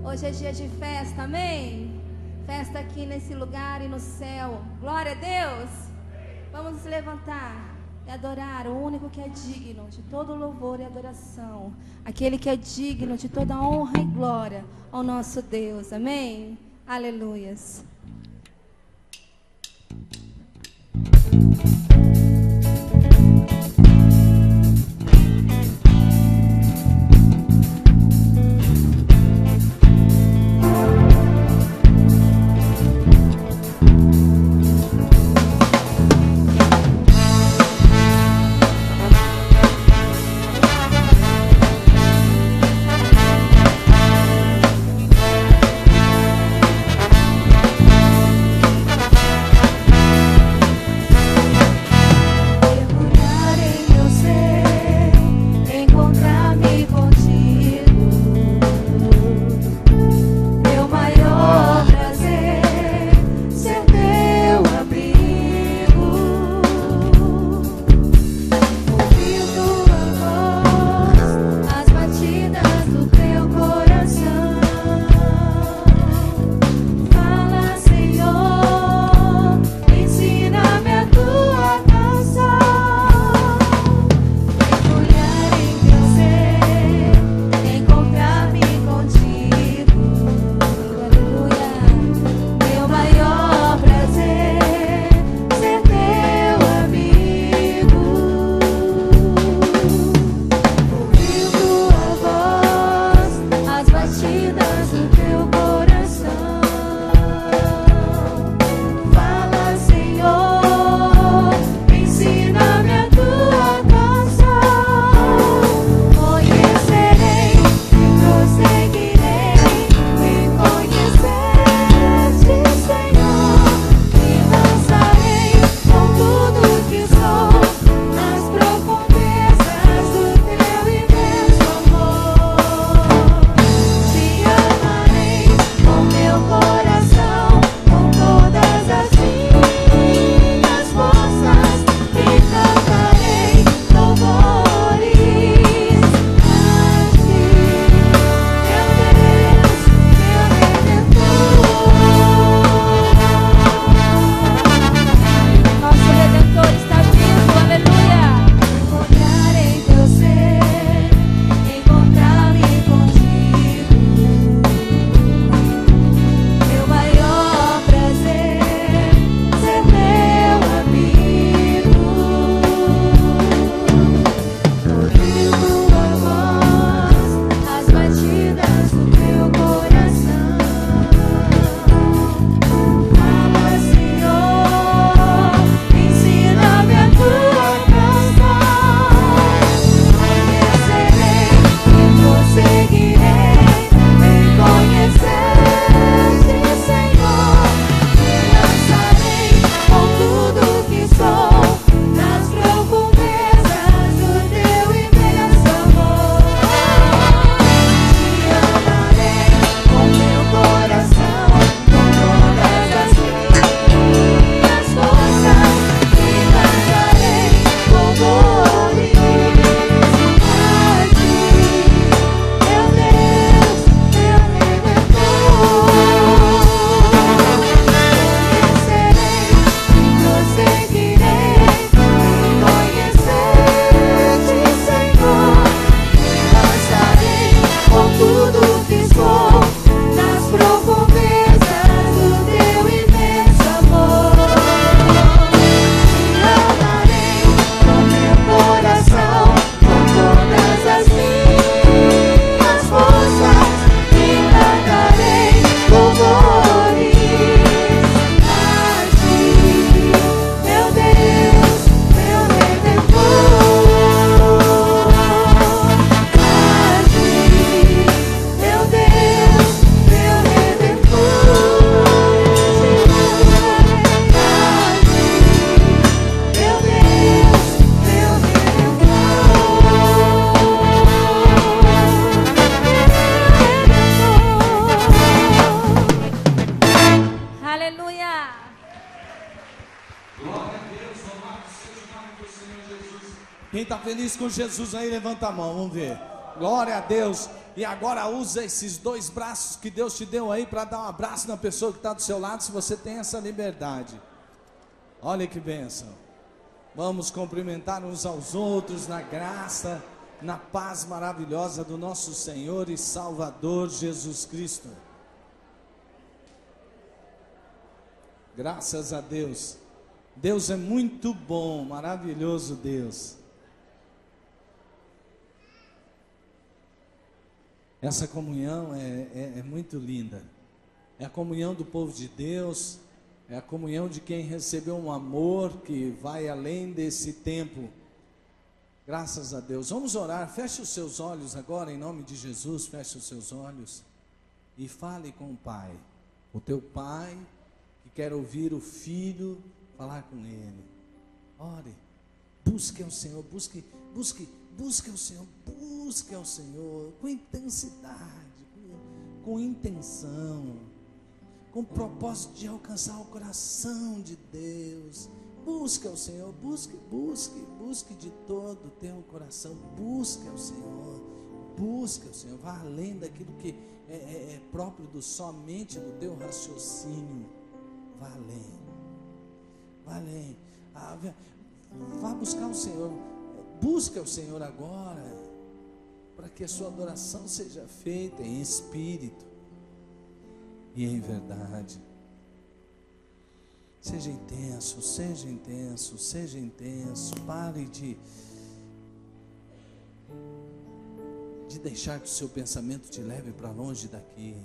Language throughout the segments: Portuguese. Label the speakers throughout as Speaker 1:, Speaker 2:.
Speaker 1: Hoje é dia de festa, amém? Festa aqui nesse lugar e no céu. Glória a Deus. Vamos nos levantar e adorar o único que é digno de todo louvor e adoração. Aquele que é digno de toda honra e glória ao nosso Deus, amém? Aleluias.
Speaker 2: Quem está feliz com Jesus aí, levanta a mão, vamos ver. Glória a Deus. E agora usa esses 2 braços que Deus te deu aí para dar um abraço na pessoa que está do seu lado, se você tem essa liberdade. Olha que bênção. Vamos cumprimentar uns aos outros na graça, na paz maravilhosa do nosso Senhor e Salvador Jesus Cristo. Graças a Deus. Deus é muito bom, maravilhoso Deus. Essa comunhão é muito linda. É a comunhão do povo de Deus, é a comunhão de quem recebeu um amor que vai além desse tempo. Graças a Deus. Vamos orar. Feche os seus olhos agora, em nome de Jesus. Feche os seus olhos e fale com o Pai. O teu Pai que quer ouvir o Filho falar com Ele. Ore. Busque ao Senhor. Busque ao Senhor. Busque ao Senhor com intensidade, com intenção, com propósito de alcançar o coração de Deus. Busque ao Senhor, busque de todo o teu coração. Busque ao Senhor, vá além daquilo que é próprio somente do teu raciocínio. Vá além, vá buscar o Senhor. Busque ao Senhor agora, para que a sua adoração seja feita em espírito e em verdade. Seja intenso, pare de deixar que o seu pensamento te leve para longe daqui.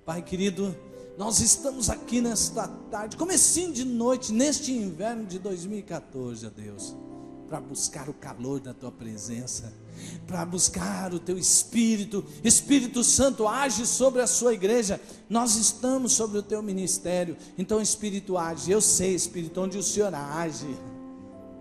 Speaker 2: Pai querido, nós estamos aqui nesta tarde, comecinho de noite, neste inverno de 2014, ó Deus, para buscar o calor da tua presença, para buscar o teu Espírito. Espírito Santo, age sobre a sua igreja. Nós estamos sobre o teu ministério, então Espírito age. Eu sei, Espírito, onde o Senhor age,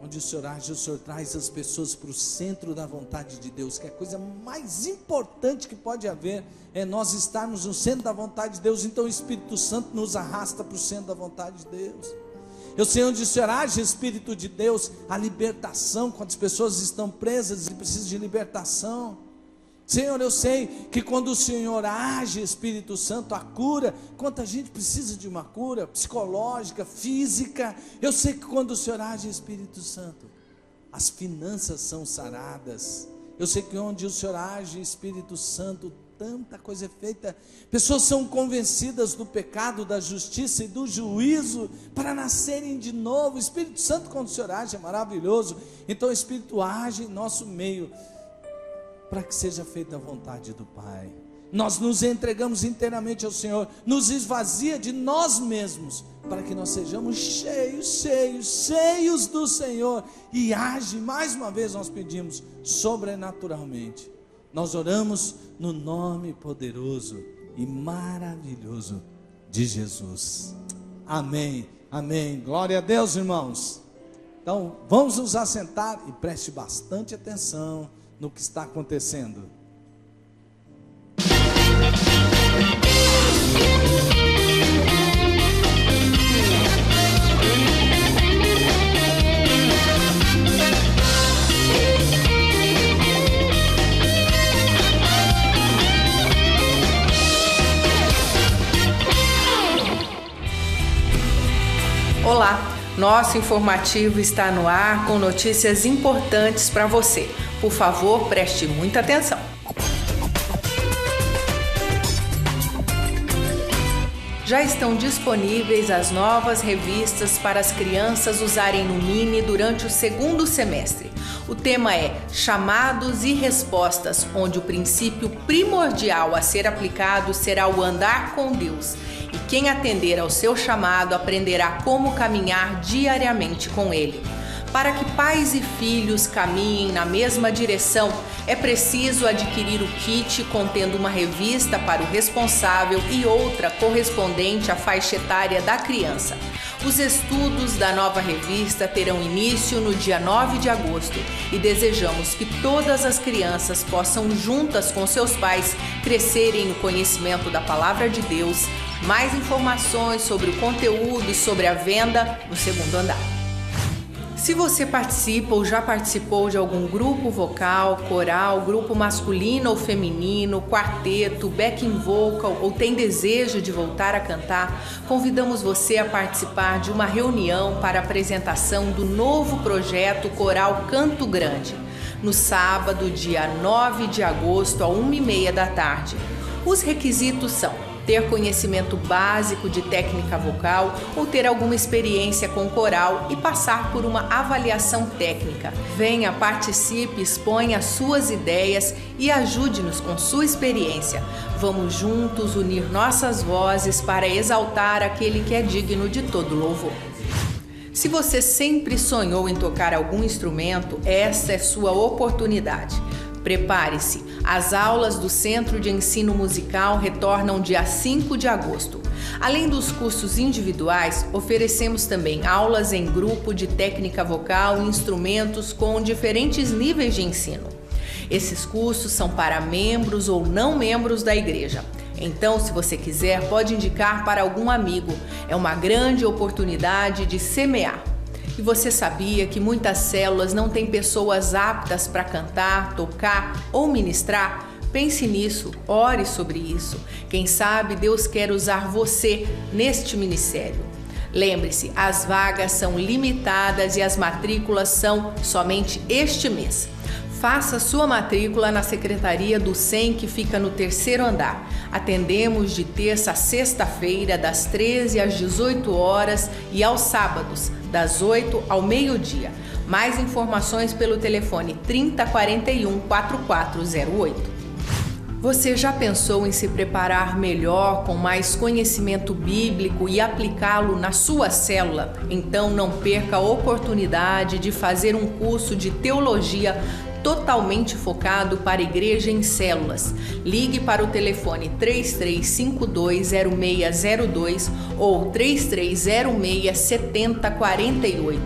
Speaker 2: o Senhor traz as pessoas para o centro da vontade de Deus, que é a coisa mais importante que pode haver, é nós estarmos no centro da vontade de Deus. Então o Espírito Santo nos arrasta para o centro da vontade de Deus. Eu sei onde o Senhor age, Espírito de Deus, a libertação, quando as pessoas estão presas e precisam de libertação. Senhor, eu sei que quando o Senhor age, Espírito Santo, a cura, quanta gente precisa de uma cura psicológica, física. Eu sei que quando o Senhor age, Espírito Santo, as finanças são saradas. Eu sei que onde o Senhor age, Espírito Santo, tanta coisa é feita. Pessoas são convencidas do pecado, da justiça e do juízo para nascerem de novo. O Espírito Santo, quando o Senhor age, é maravilhoso. Então o Espírito age em nosso meio, para que seja feita a vontade do Pai. Nós nos entregamos inteiramente ao Senhor, nos esvazia de nós mesmos, para que nós sejamos cheios do Senhor, e age, mais uma vez nós pedimos, sobrenaturalmente. Nós oramos no nome poderoso e maravilhoso de Jesus. Amém, amém. Glória a Deus, irmãos. Então vamos nos assentar e preste bastante atenção no que está acontecendo.
Speaker 3: Olá, nosso informativo está no ar com notícias importantes para você. Por favor, preste muita atenção. Já estão disponíveis as novas revistas para as crianças usarem no Mini durante o segundo semestre. O tema é Chamados e Respostas, onde o princípio primordial a ser aplicado será o andar com Deus. E quem atender ao seu chamado aprenderá como caminhar diariamente com Ele. Para que pais e filhos caminhem na mesma direção, é preciso adquirir o kit contendo uma revista para o responsável e outra correspondente à faixa etária da criança. Os estudos da nova revista terão início no dia 9 de agosto e desejamos que todas as crianças possam, juntas com seus pais, crescerem no conhecimento da Palavra de Deus. Mais informações sobre o conteúdo e sobre a venda no segundo andar. Se você participa ou já participou de algum grupo vocal, coral, grupo masculino ou feminino, quarteto, backing vocal ou tem desejo de voltar a cantar, convidamos você a participar de uma reunião para a apresentação do novo projeto Coral Canto Grande, no sábado, dia 9 de agosto, às 1h30 da tarde. Os requisitos são ter conhecimento básico de técnica vocal ou ter alguma experiência com coral e passar por uma avaliação técnica. Venha, participe, exponha suas ideias e ajude-nos com sua experiência. Vamos juntos unir nossas vozes para exaltar aquele que é digno de todo louvor. Se você sempre sonhou em tocar algum instrumento, essa é sua oportunidade. Prepare-se, as aulas do Centro de Ensino Musical retornam dia 5 de agosto. Além dos cursos individuais, oferecemos também aulas em grupo de técnica vocal e instrumentos com diferentes níveis de ensino. Esses cursos são para membros ou não membros da igreja. Então, se você quiser, pode indicar para algum amigo. É uma grande oportunidade de semear. E você sabia que muitas células não têm pessoas aptas para cantar, tocar ou ministrar? Pense nisso, ore sobre isso. Quem sabe Deus quer usar você neste ministério. Lembre-se, as vagas são limitadas e as matrículas são somente este mês. Faça sua matrícula na Secretaria do SEM, que fica no 3º andar. Atendemos de terça a sexta-feira, das 13 às 18 horas e aos sábados, das 8 ao meio-dia. Mais informações pelo telefone 3041 4408. Você já pensou em se preparar melhor, com mais conhecimento bíblico e aplicá-lo na sua célula? Então não perca a oportunidade de fazer um curso de teologia totalmente focado para a igreja em células. Ligue para o telefone 33520602 ou 33067048.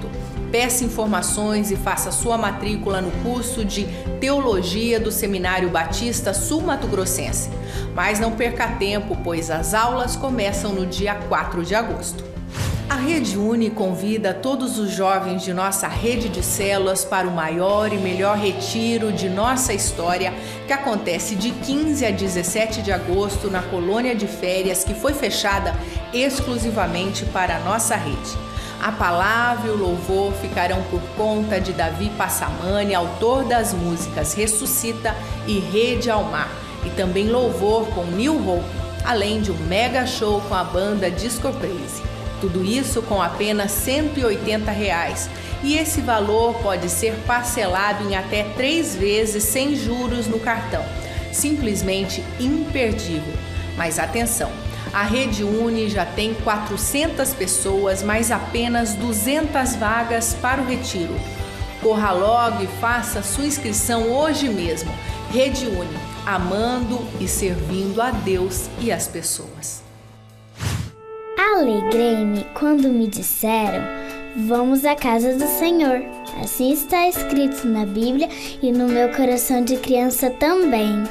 Speaker 3: Peça informações e faça sua matrícula no curso de Teologia do Seminário Batista Sul Mato Grossense. Mas não perca tempo, pois as aulas começam no dia 4 de agosto. A Rede Uni convida todos os jovens de nossa rede de células para o maior e melhor retiro de nossa história, que acontece de 15 a 17 de agosto na colônia de férias, que foi fechada exclusivamente para a nossa rede. A palavra e o louvor ficarão por conta de Davi Passamani, autor das músicas Ressuscita e Rede ao Mar, e também louvor com New Hope, além de um mega show com a banda Disco Crazy. Tudo isso com apenas R$ 180. E esse valor pode ser parcelado em até 3 vezes sem juros no cartão. Simplesmente imperdível. Mas atenção, a Rede Uni já tem 400 pessoas, mas apenas 200 vagas para o retiro. Corra logo e faça sua inscrição hoje mesmo. Rede Uni, amando e servindo a Deus e as pessoas.
Speaker 4: Alegrei-me quando me disseram: vamos à casa do Senhor. Assim está escrito na Bíblia e no meu coração de criança também.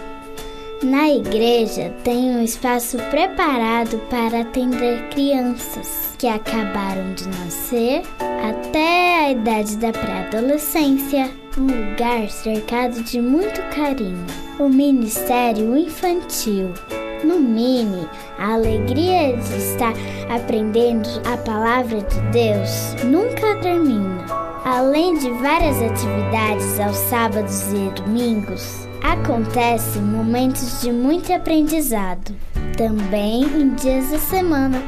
Speaker 4: Na igreja tem um espaço preparado para atender crianças que acabaram de nascer até a idade da pré-adolescência. Um lugar cercado de muito carinho. O Ministério Infantil. No Mini, a alegria de estar aprendendo a palavra de Deus nunca termina. Além de várias atividades aos sábados e domingos, acontecem momentos de muito aprendizado, também em dias da semana.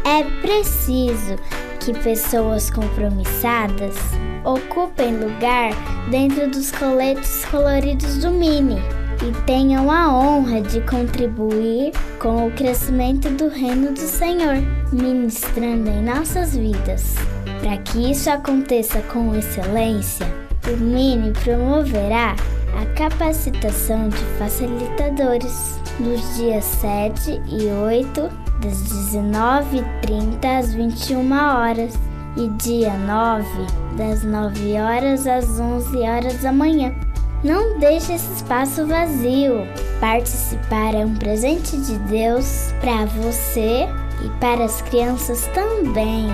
Speaker 4: É preciso que pessoas compromissadas ocupem lugar dentro dos coletes coloridos do Mini e tenham a honra de contribuir com o crescimento do reino do Senhor, ministrando em nossas vidas. Para que isso aconteça com excelência, o Mini promoverá a capacitação de facilitadores nos dias 7 e 8, das 19h30 às 21 horas, e dia 9, das 9 horas às 11 horas da manhã. Não deixe esse espaço vazio. Participar é um presente de Deus para você e para as crianças também.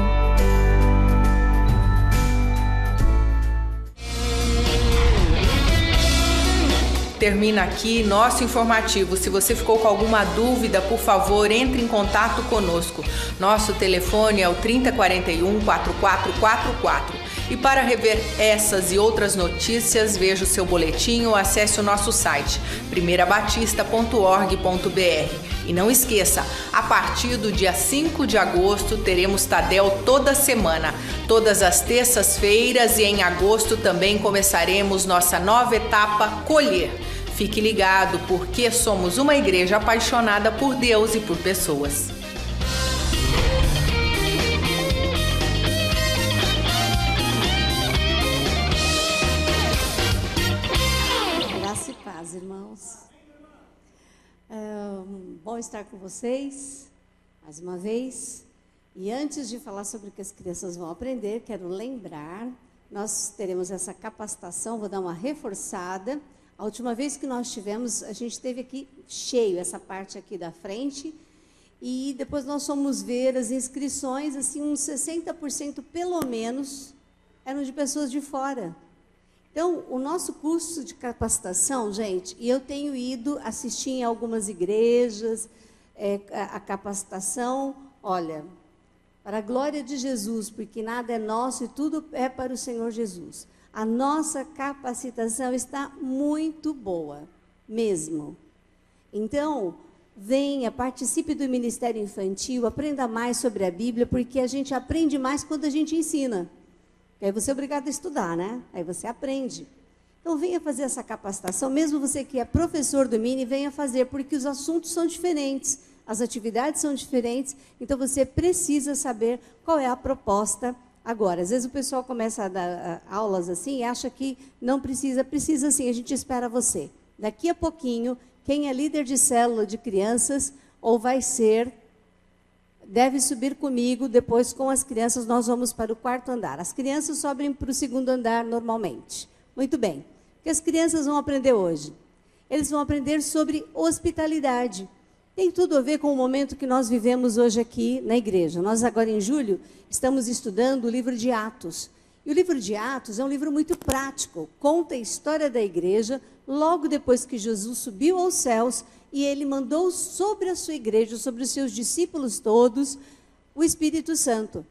Speaker 3: termina aqui nosso informativo. Se você ficou com alguma dúvida, por favor, entre em contato conosco. Nosso telefone é o 3041-4444. E para rever essas e outras notícias, veja o seu boletim ou acesse o nosso site, primeirabatista.org.br. E não esqueça, a partir do dia 5 de agosto teremos Tadel toda semana, todas as terças-feiras, e em agosto também começaremos nossa nova etapa, Colher. Fique ligado, porque somos uma igreja apaixonada por Deus e por pessoas.
Speaker 5: Graça e paz, irmãos. Bom estar com vocês, mais uma vez. E antes de falar sobre o que as crianças vão aprender, quero lembrar, nós teremos essa capacitação, vou dar uma reforçada. A última vez que nós tivemos, a gente teve aqui cheio, essa parte aqui da frente, e depois nós fomos ver as inscrições, assim, uns 60% pelo menos, eram de pessoas de fora. Então, o nosso curso de capacitação, gente, e eu tenho ido assistir em algumas igrejas, a capacitação, olha, para a glória de Jesus, porque nada é nosso e tudo é para o Senhor Jesus. A nossa capacitação está muito boa, mesmo. Então, venha, participe do Ministério Infantil, aprenda mais sobre a Bíblia, porque a gente aprende mais quando a gente ensina. Aí você é obrigado a estudar, né? Aí você aprende. Então, venha fazer essa capacitação, mesmo você que é professor do Mini, venha fazer, porque os assuntos são diferentes, as atividades são diferentes, então você precisa saber qual é a proposta agora. Às vezes o pessoal começa a dar aulas assim e acha que não precisa, precisa sim, a gente espera você. Daqui a pouquinho, quem é líder de célula de crianças, ou vai ser, deve subir comigo, depois com as crianças nós vamos para o 4º andar. As crianças sobem para o 2º andar normalmente. Muito bem. O que as crianças vão aprender hoje? Eles vão aprender sobre hospitalidade. Tem tudo a ver com o momento que nós vivemos hoje aqui na igreja. Nós agora em julho estamos estudando o livro de Atos. E o livro de Atos é um livro muito prático. Conta a história da igreja logo depois que Jesus subiu aos céus e ele mandou sobre a sua igreja, sobre os seus discípulos todos, o Espírito Santo.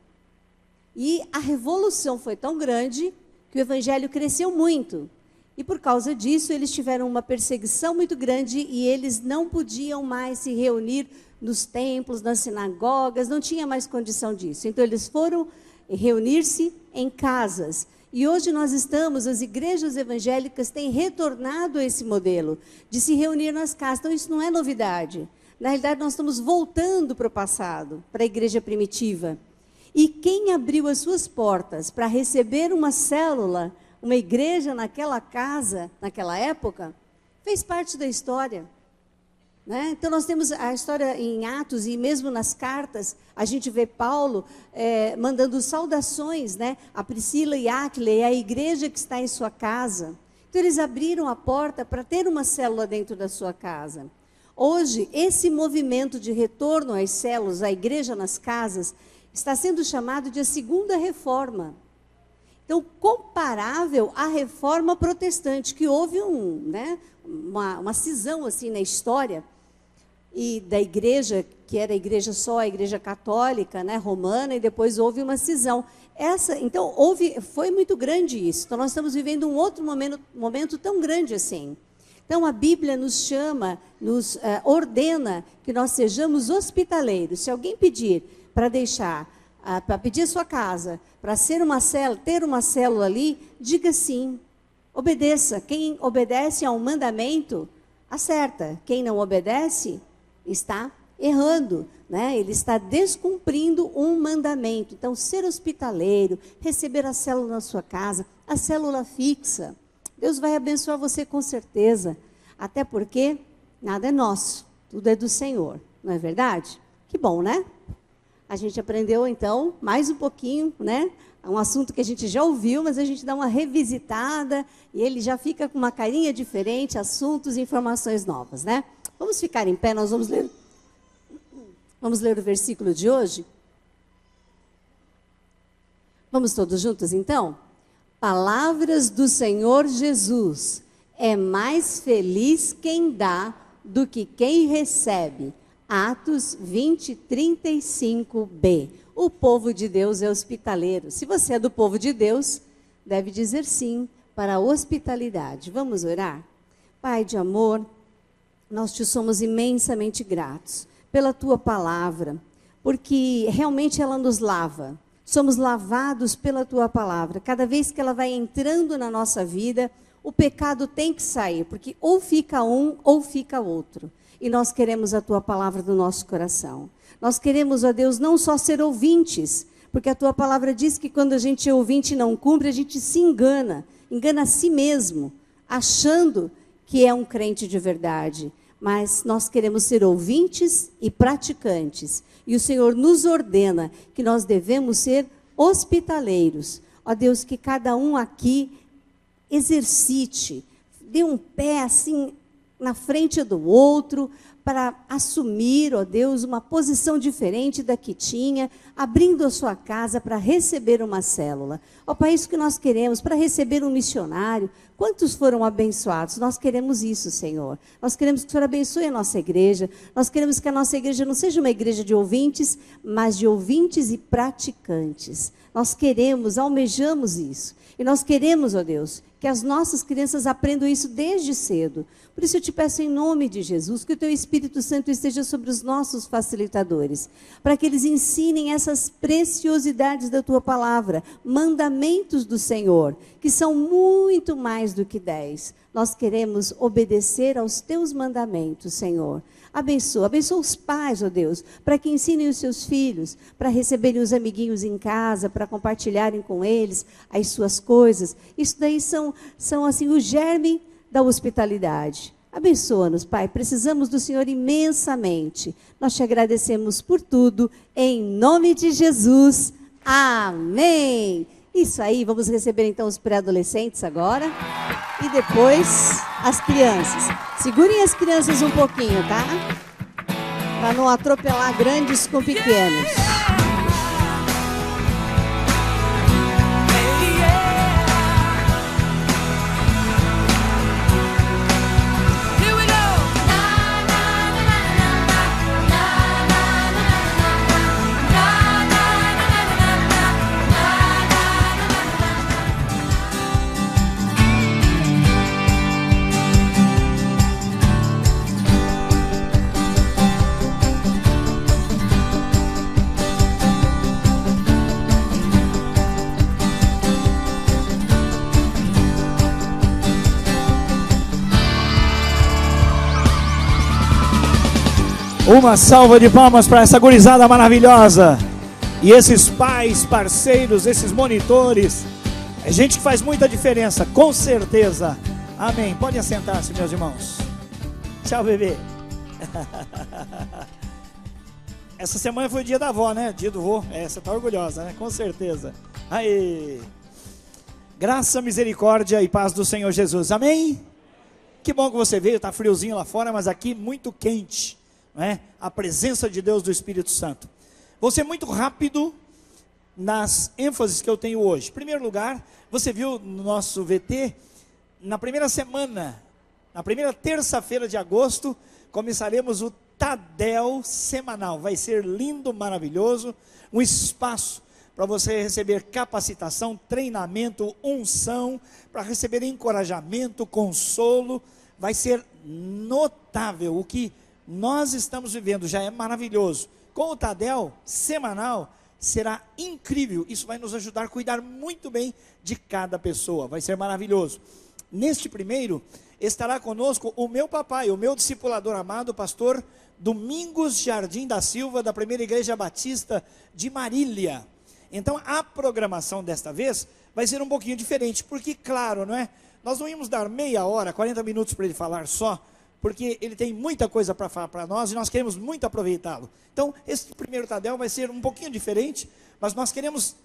Speaker 5: E a revolução foi tão grande que o evangelho cresceu muito. E por causa disso, eles tiveram uma perseguição muito grande e eles não podiam mais se reunir nos templos, nas sinagogas, não tinha mais condição disso. Então, eles foram reunir-se em casas. E hoje nós estamos, as igrejas evangélicas têm retornado a esse modelo de se reunir nas casas. Então, isso não é novidade. Na realidade, nós estamos voltando para o passado, para a igreja primitiva. E quem abriu as suas portas para receber uma célula, uma igreja naquela casa, naquela época, fez parte da história. Né? Então, nós temos a história em Atos e mesmo nas cartas, a gente vê Paulo mandando saudações, né, a Priscila e Áquila, e a igreja que está em sua casa. Então, eles abriram a porta para ter uma célula dentro da sua casa. Hoje, esse movimento de retorno às células, à igreja nas casas, está sendo chamado de a segunda reforma. Então, comparável à reforma protestante, que houve uma cisão assim na história e da igreja, que era a igreja só, a igreja católica, né, romana, e depois houve uma cisão. Então, foi muito grande isso. Então, nós estamos vivendo um outro momento tão grande assim. Então, a Bíblia nos chama, nos ordena que nós sejamos hospitaleiros. Se alguém pedir para para pedir a sua casa, para ter uma célula ali, diga sim, obedeça. Quem obedece a um mandamento, acerta. Quem não obedece, está errando, né? Ele está descumprindo um mandamento. Então, ser hospitaleiro, receber a célula na sua casa, a célula fixa, Deus vai abençoar você com certeza, até porque nada é nosso, tudo é do Senhor, não é verdade? Que bom, né? A gente aprendeu, então, mais um pouquinho, né? É um assunto que a gente já ouviu, mas a gente dá uma revisitada e ele já fica com uma carinha diferente, assuntos e informações novas, né? Vamos ficar em pé, nós vamos ler o versículo de hoje? Vamos todos juntos, então? Palavras do Senhor Jesus. é mais feliz quem dá do que quem recebe. Atos 20, 35b. O povo de Deus é hospitaleiro. Se você é do povo de Deus, deve dizer sim para a hospitalidade. Vamos orar? Pai de amor, nós te somos imensamente gratos pela tua palavra, porque realmente ela nos lava. Somos lavados pela tua palavra. Cada vez que ela vai entrando na nossa vida, o pecado tem que sair, porque ou fica um ou fica outro. E nós queremos a tua palavra no nosso coração. Nós queremos, ó Deus, não só ser ouvintes, porque a tua palavra diz que quando a gente é ouvinte e não cumpre, a gente se engana a si mesmo, achando que é um crente de verdade. Mas nós queremos ser ouvintes e praticantes. E o Senhor nos ordena que nós devemos ser hospitaleiros. Ó Deus, que cada um aqui exercite, dê um pé assim na frente do outro, para assumir, ó Deus, uma posição diferente da que tinha, abrindo a sua casa para receber uma célula. Ó Pai, isso que nós queremos, para receber um missionário. Quantos foram abençoados? Nós queremos isso, Senhor. Nós queremos que o Senhor abençoe a nossa igreja. Nós queremos que a nossa igreja não seja uma igreja de ouvintes, mas de ouvintes e praticantes. Nós queremos, almejamos isso. E nós queremos, ó Deus, que as nossas crianças aprendam isso desde cedo. Por isso eu te peço em nome de Jesus, que o teu Espírito Santo esteja sobre os nossos facilitadores, para que eles ensinem essas preciosidades da tua palavra, mandamentos do Senhor, que são muito mais do que 10. Nós queremos obedecer aos teus mandamentos, Senhor. Abençoa os pais, ó Deus, para que ensinem os seus filhos, para receberem os amiguinhos em casa, para compartilharem com eles as suas coisas. Isso daí são assim, o germe da hospitalidade. Abençoa-nos, Pai, precisamos do Senhor imensamente. Nós te agradecemos por tudo, em nome de Jesus. Amém. Isso aí, vamos receber então os pré-adolescentes agora e depois as crianças. Segurem as crianças um pouquinho, tá? Para não atropelar grandes com pequenos.
Speaker 6: Uma salva de palmas para essa gurizada maravilhosa. E esses pais, parceiros, esses monitores. É gente que faz muita diferença, com certeza. Amém. Pode assentar-se, meus irmãos. Tchau, bebê. Essa semana foi o dia da avó, né? Dia do vô. Você tá orgulhosa, né? Com certeza. Aí. Graça, misericórdia e paz do Senhor Jesus. Amém? Que bom que você veio. Tá friozinho lá fora, mas aqui muito quente. Não é? A presença de Deus, do Espírito Santo. Vou ser muito rápido nas ênfases que eu tenho hoje. Em primeiro lugar, você viu no nosso VT, na primeira semana, na primeira terça-feira de agosto, começaremos o Tadel semanal. Vai ser lindo, maravilhoso, um espaço para você receber capacitação, treinamento, unção, para receber encorajamento, consolo. Vai ser notável. O que nós estamos vivendo já é maravilhoso. Com o Tadel semanal, será incrível. Isso vai nos ajudar a cuidar muito bem de cada pessoa. Vai ser maravilhoso. Neste primeiro, estará conosco o meu papai, o meu discipulador amado, pastor Domingos Jardim da Silva, da Primeira Igreja Batista de Marília. Então, a programação desta vez vai ser um pouquinho diferente, porque, claro, não é? Nós não íamos dar meia hora, 40 minutos para ele falar só, porque ele tem muita coisa para falar para nós e nós queremos muito aproveitá-lo. Então, esse primeiro Tadel vai ser um pouquinho diferente, mas nós queremos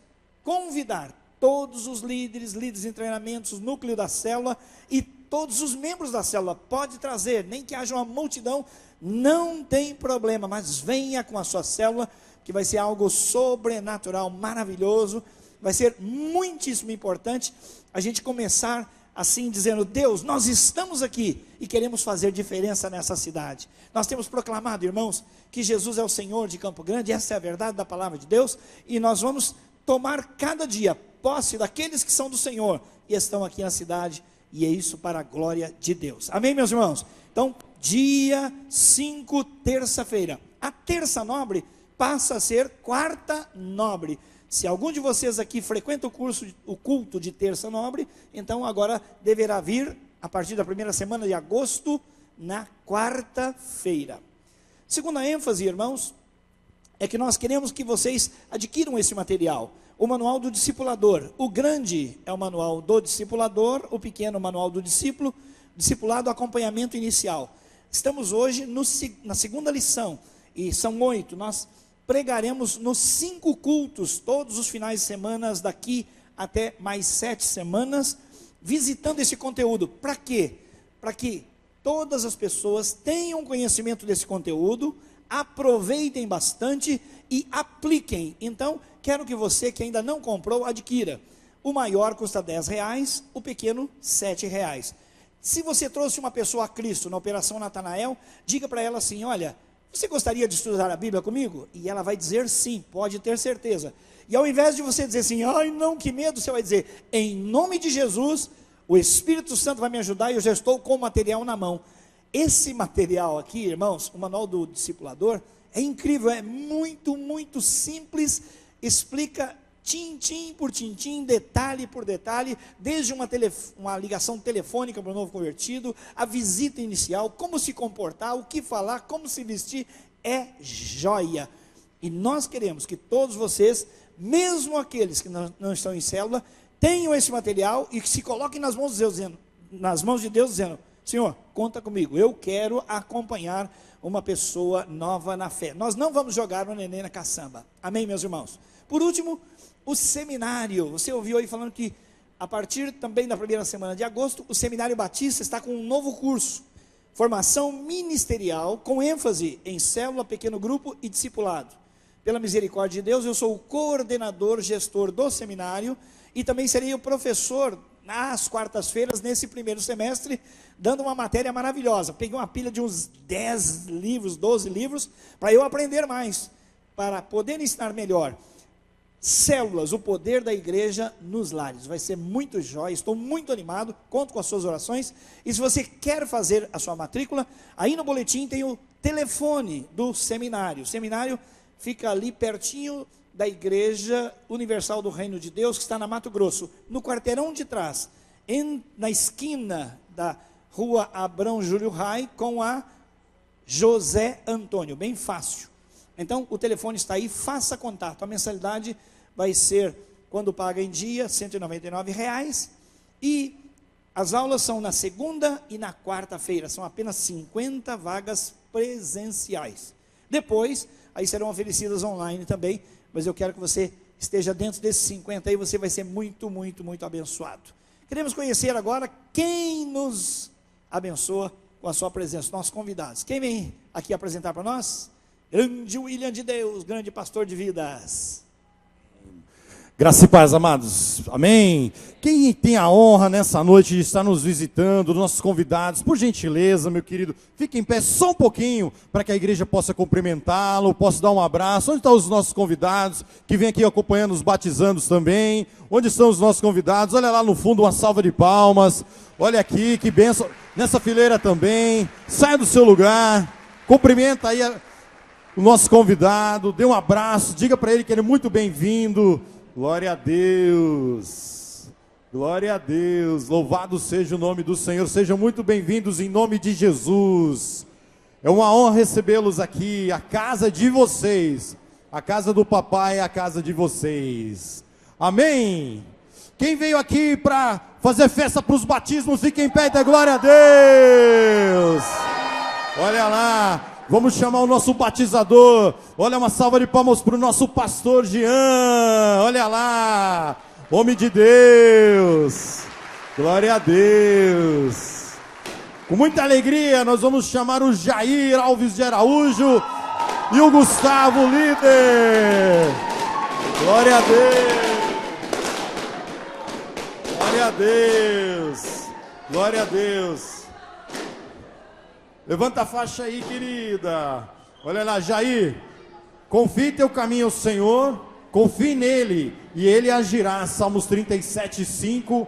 Speaker 6: convidar todos os líderes em treinamentos, núcleo da célula e todos os membros da célula. Pode trazer, nem que haja uma multidão, não tem problema, mas venha com a sua célula, que vai ser algo sobrenatural, maravilhoso. Vai ser muitíssimo importante a gente começar assim dizendo: Deus, nós estamos aqui e queremos fazer diferença nessa cidade. Nós temos proclamado, irmãos, que Jesus é o Senhor de Campo Grande, essa é a verdade da palavra de Deus, e nós vamos tomar cada dia posse daqueles que são do Senhor e estão aqui na cidade, e é isso para a glória de Deus. Amém, meus irmãos? Então, dia 5, terça-feira, a terça nobre passa a ser quarta nobre. Se algum de vocês aqui frequenta o culto de terça nobre, então agora deverá vir, a partir da primeira semana de agosto, na quarta-feira. Segunda ênfase, irmãos, é que nós queremos que vocês adquiram esse material, o manual do discipulador. O grande é o manual do discipulador, o pequeno é o manual do discípulo, discipulado, acompanhamento inicial. Estamos hoje na segunda lição, e são 8, nós pregaremos nos 5 cultos, todos os finais de semana, daqui até mais 7 semanas, visitando esse conteúdo. Para quê? Para que todas as pessoas tenham conhecimento desse conteúdo, aproveitem bastante e apliquem. Então, quero que você que ainda não comprou, adquira. O maior custa R$10, o pequeno R$7. Se você trouxe uma pessoa a Cristo na Operação Natanael, diga para ela assim: olha, você gostaria de estudar a Bíblia comigo? E ela vai dizer sim, pode ter certeza. E ao invés de você dizer assim: ai não, que medo, você vai dizer: em nome de Jesus, o Espírito Santo vai me ajudar e eu já estou com o material na mão. Esse material aqui, irmãos, o manual do discipulador, é incrível, é muito, muito simples, explica tintim por tintim, detalhe por detalhe, desde uma ligação telefônica para o novo convertido, a visita inicial, como se comportar, o que falar, como se vestir, é joia. E nós queremos que todos vocês, mesmo aqueles que não estão em célula, tenham esse material e que se coloquem nas mãos de Deus, dizendo: Senhor, conta comigo, eu quero acompanhar uma pessoa nova na fé. Nós não vamos jogar o neném na caçamba. Amém, meus irmãos? Por último, o seminário. Você ouviu aí falando que a partir também da primeira semana de agosto, o Seminário Batista está com um novo curso, formação ministerial, com ênfase em célula, pequeno grupo e discipulado. Pela misericórdia de Deus, eu sou o coordenador, gestor do seminário, e também serei o professor nas quartas-feiras, nesse primeiro semestre, dando uma matéria maravilhosa. Peguei uma pilha de uns 10 livros, 12 livros, para eu aprender mais, para poder ensinar melhor. Células, o poder da igreja nos lares. Vai ser muito jóia, estou muito animado, conto com as suas orações. E se você quer fazer a sua matrícula, aí no boletim tem o telefone do seminário. O seminário fica ali pertinho da Igreja Universal do Reino de Deus, que está na Mato Grosso, no quarteirão de trás, na esquina da Rua Abrão Júlio Rai com a José Antônio, bem fácil. Então o telefone está aí, faça contato. A mensalidade vai ser, quando paga em dia, R$ 199, e as aulas são na segunda e na quarta-feira, são apenas 50 vagas presenciais. Depois, aí serão oferecidas online também, mas eu quero que você esteja dentro desses 50 aí, você vai ser muito, muito, muito abençoado. Queremos conhecer agora quem nos abençoa com a sua presença, nossos convidados. Quem vem aqui apresentar para nós? Grande William de Deus, grande pastor de vidas.
Speaker 7: Graça e paz, amados. Amém. Quem tem a honra nessa noite de estar nos visitando, nossos convidados, por gentileza, meu querido, fique em pé só um pouquinho, para que a igreja possa cumprimentá-lo, possa dar um abraço. Onde estão os nossos convidados, que vêm aqui acompanhando os batizandos também? Onde estão os nossos convidados? Olha lá no fundo, uma salva de palmas. Olha aqui, que bênção. Nessa fileira também. Saia do seu lugar, cumprimenta aí o nosso convidado, dê um abraço, diga para ele que ele é muito bem-vindo. Glória a Deus, glória a Deus, louvado seja o nome do Senhor, sejam muito bem-vindos em nome de Jesus. É uma honra recebê-los aqui, a casa de vocês, a casa do papai é a casa de vocês, amém? Quem veio aqui para fazer festa para os batismos, fique em pé e dê glória a Deus. Olha lá. Vamos chamar o nosso batizador. Olha, uma salva de palmas para o nosso pastor Jean. Olha lá, homem de Deus. Glória a Deus. Com muita alegria nós vamos chamar o Jair Alves de Araújo e o Gustavo líder. Glória a Deus. Glória a Deus. Glória a Deus. Levanta a faixa aí, querida. Olha lá, Jair. Confie teu caminho ao Senhor, confie nele e ele agirá. Salmos 37:5.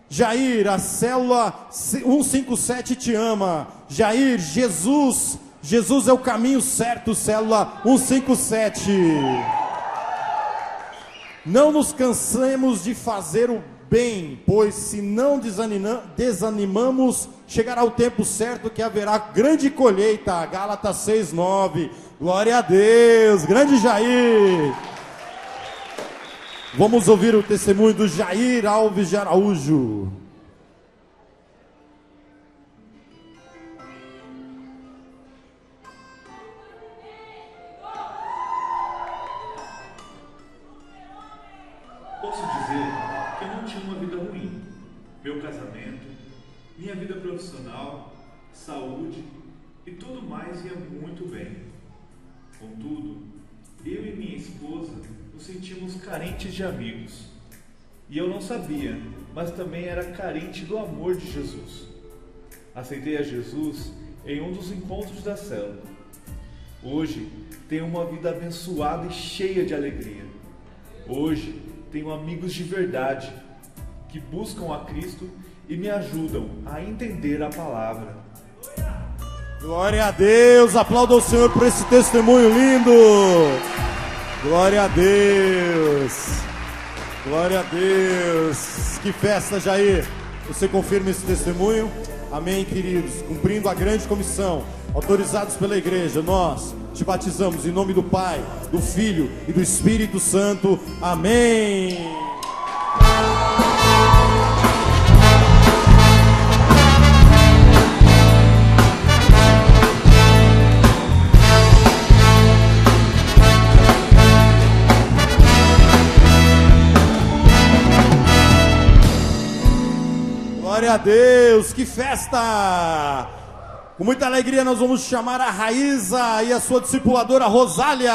Speaker 7: Jair, a célula 157 te ama. Jair, Jesus é o caminho certo. Célula 157. Não nos cansemos de fazer o bem, pois se não desanimamos, chegará o tempo certo que haverá grande colheita. Gálatas 6:9. Glória a Deus, grande Jair. Vamos ouvir o testemunho do Jair Alves de Araújo.
Speaker 8: Posso dizer que eu não tinha uma vida ruim. Meu casamento, minha vida profissional, saúde e tudo mais ia muito bem. Contudo, eu e minha esposa nos sentimos carentes de amigos. E eu não sabia, mas também era carente do amor de Jesus. Aceitei a Jesus em um dos encontros da célula. Hoje tenho uma vida abençoada e cheia de alegria. Hoje tenho amigos de verdade que buscam a Cristo e me ajudam a entender a palavra.
Speaker 7: Glória a Deus, aplauda o Senhor por esse testemunho lindo. Glória a Deus. Glória a Deus. Que festa, Jair. Você confirma esse testemunho? Amém, queridos. Cumprindo a grande comissão, autorizados pela igreja, nós te batizamos em nome do Pai, do Filho e do Espírito Santo. Amém. Glória a Deus, que festa! Com muita alegria nós vamos chamar a Raíza e a sua discipuladora Rosália.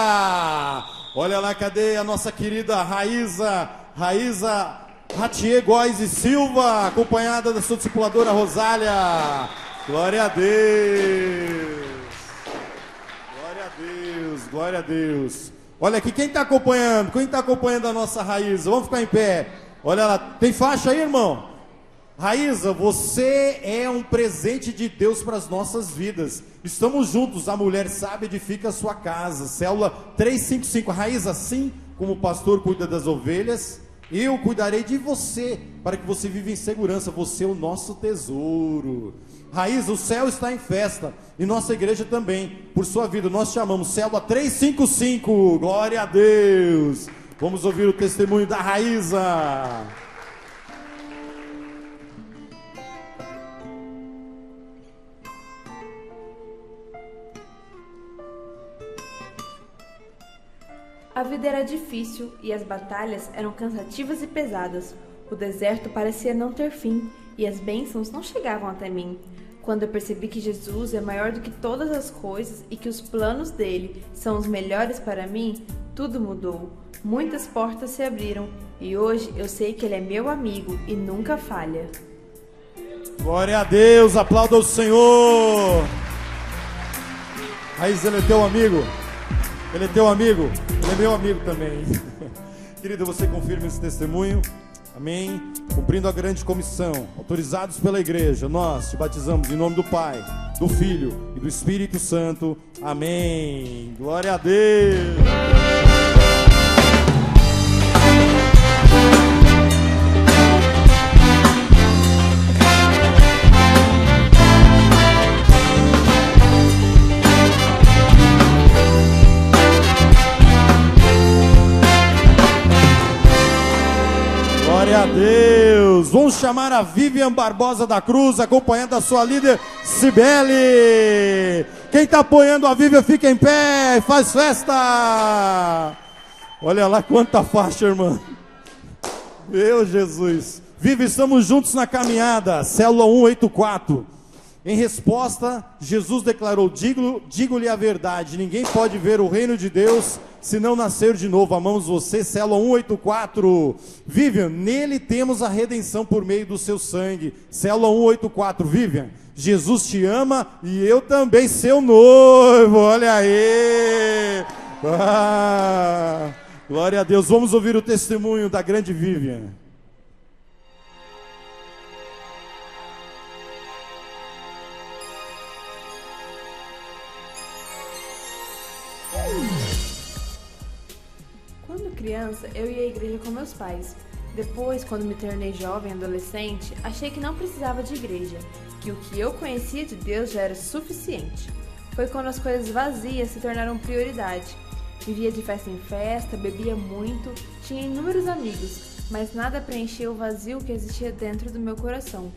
Speaker 7: Olha lá, cadê a nossa querida Raíza? Raíza Ratier Góes e Silva, acompanhada da sua discipuladora Rosália. Glória a Deus! Glória a Deus, glória a Deus. Olha aqui, quem está acompanhando? Quem está acompanhando a nossa Raíza? Vamos ficar em pé. Olha lá, tem faixa aí, irmão? Raíza, você é um presente de Deus para as nossas vidas. Estamos juntos, a mulher sábia edifica a sua casa. Célula 355. Raíza, assim como o pastor cuida das ovelhas, eu cuidarei de você, para que você viva em segurança. Você é o nosso tesouro. Raíza, o céu está em festa, e nossa igreja também. Por sua vida, nós chamamos Célula 355. Glória a Deus. Vamos ouvir o testemunho da Raíza.
Speaker 9: A vida era difícil e as batalhas eram cansativas e pesadas. O deserto parecia não ter fim e as bênçãos não chegavam até mim. Quando eu percebi que Jesus é maior do que todas as coisas e que os planos dele são os melhores para mim, tudo mudou. Muitas portas se abriram e hoje eu sei que ele é meu amigo e nunca falha.
Speaker 7: Glória a Deus, aplauda o Senhor. Raíza, ele é teu amigo? Ele é teu amigo? Ele é meu amigo também. Querido, você confirma esse testemunho? Amém? Cumprindo a grande comissão, autorizados pela igreja, nós te batizamos em nome do Pai, do Filho e do Espírito Santo. Amém. Glória a Deus. Glória a Deus. Vamos chamar a Vivian Barbosa da Cruz, acompanhando a sua líder Cibele. Quem está apoiando a Vivian, fica em pé, faz festa. Olha lá quanta faixa, irmã. Meu Jesus. Viva, estamos juntos na caminhada. Célula 184. Em resposta, Jesus declarou: digo-lhe a verdade, ninguém pode ver o reino de Deus se não nascer de novo. Amamos você, célula 184. Vivian, nele temos a redenção por meio do seu sangue. Célula 184, Vivian, Jesus te ama e eu também, seu noivo. Olha aí. Glória a Deus. Vamos ouvir o testemunho da grande Vivian.
Speaker 9: Quando criança, eu ia à igreja com meus pais. Depois, quando me tornei jovem e adolescente, achei que não precisava de igreja, que o que eu conhecia de Deus já era suficiente. Foi quando as coisas vazias se tornaram prioridade. Vivia de festa em festa, bebia muito, tinha inúmeros amigos, mas nada preenchia o vazio que existia dentro do meu coração.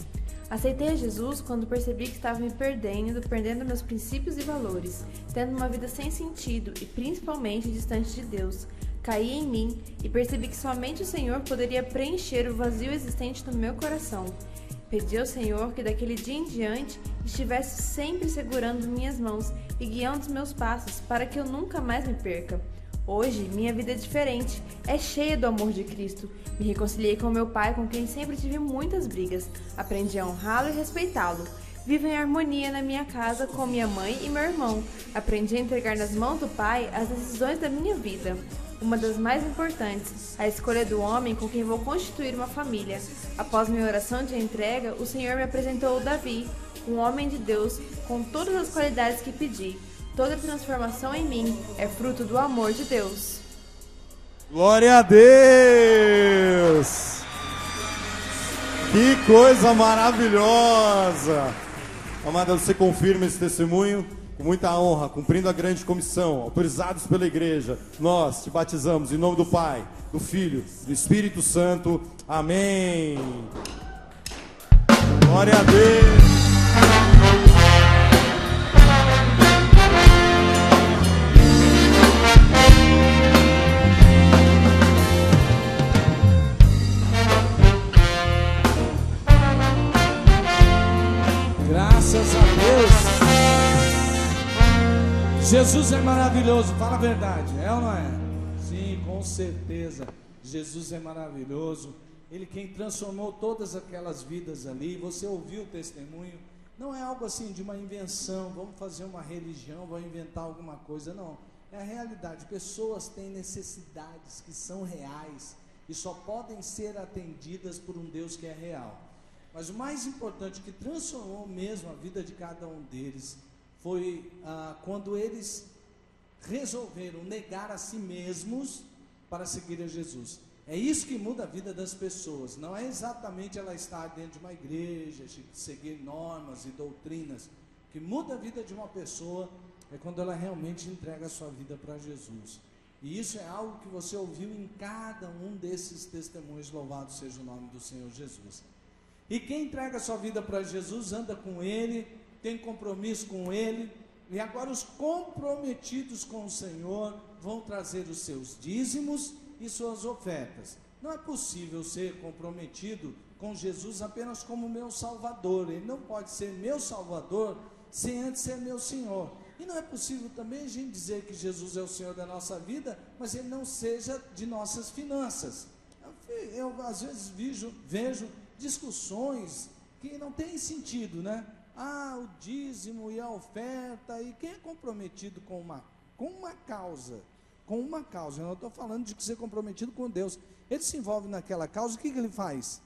Speaker 9: Aceitei a Jesus quando percebi que estava me perdendo meus princípios e valores, tendo uma vida sem sentido e principalmente distante de Deus. Caí em mim e percebi que somente o Senhor poderia preencher o vazio existente no meu coração. Pedi ao Senhor que daquele dia em diante estivesse sempre segurando minhas mãos e guiando os meus passos para que eu nunca mais me perca. Hoje, minha vida é diferente, é cheia do amor de Cristo. Me reconciliei com meu pai, com quem sempre tive muitas brigas. Aprendi a honrá-lo e respeitá-lo. Vivo em harmonia na minha casa com minha mãe e meu irmão. Aprendi a entregar nas mãos do Pai as decisões da minha vida. Uma das mais importantes, a escolha do homem com quem vou constituir uma família. Após minha oração de entrega, o Senhor me apresentou o Davi, um homem de Deus com todas as qualidades que pedi. Toda transformação em mim é fruto do amor de Deus.
Speaker 7: Glória a Deus! Que coisa maravilhosa! Amada, você confirma esse testemunho? Com muita honra, cumprindo a grande comissão, autorizados pela igreja, nós te batizamos em nome do Pai, do Filho, do Espírito Santo. Amém. Glória a Deus.
Speaker 2: Graças a Deus. Jesus é maravilhoso, fala a verdade, é ou não é? Sim, com certeza. Jesus é maravilhoso. Ele quem transformou todas aquelas vidas ali. Você ouviu o testemunho? Não é algo assim de uma invenção, vamos fazer uma religião, vamos inventar alguma coisa, não. É a realidade. Pessoas têm necessidades que são reais e só podem ser atendidas por um Deus que é real. Mas o mais importante, que transformou mesmo a vida de cada um deles, foi quando eles resolveram negar a si mesmos para seguir a Jesus. É isso que muda a vida das pessoas. Não é exatamente ela estar dentro de uma igreja, seguir normas e doutrinas. O que muda a vida de uma pessoa é quando ela realmente entrega a sua vida para Jesus. E isso é algo que você ouviu em cada um desses testemunhos. Louvado seja o nome do Senhor Jesus. E quem entrega a sua vida para Jesus, anda com Ele, tem compromisso com Ele. E agora os comprometidos com o Senhor vão trazer os seus dízimos e suas ofertas. Não é possível ser comprometido com Jesus apenas como meu Salvador. Ele não pode ser meu Salvador sem antes ser meu Senhor. E não é possível também a gente dizer que Jesus é o Senhor da nossa vida, mas Ele não seja de nossas finanças. Eu às vezes vejo discussões que não tem sentido, né? O dízimo e a oferta, e quem é comprometido com uma causa, eu não estou falando de ser comprometido com Deus, ele se envolve naquela causa, o que ele faz?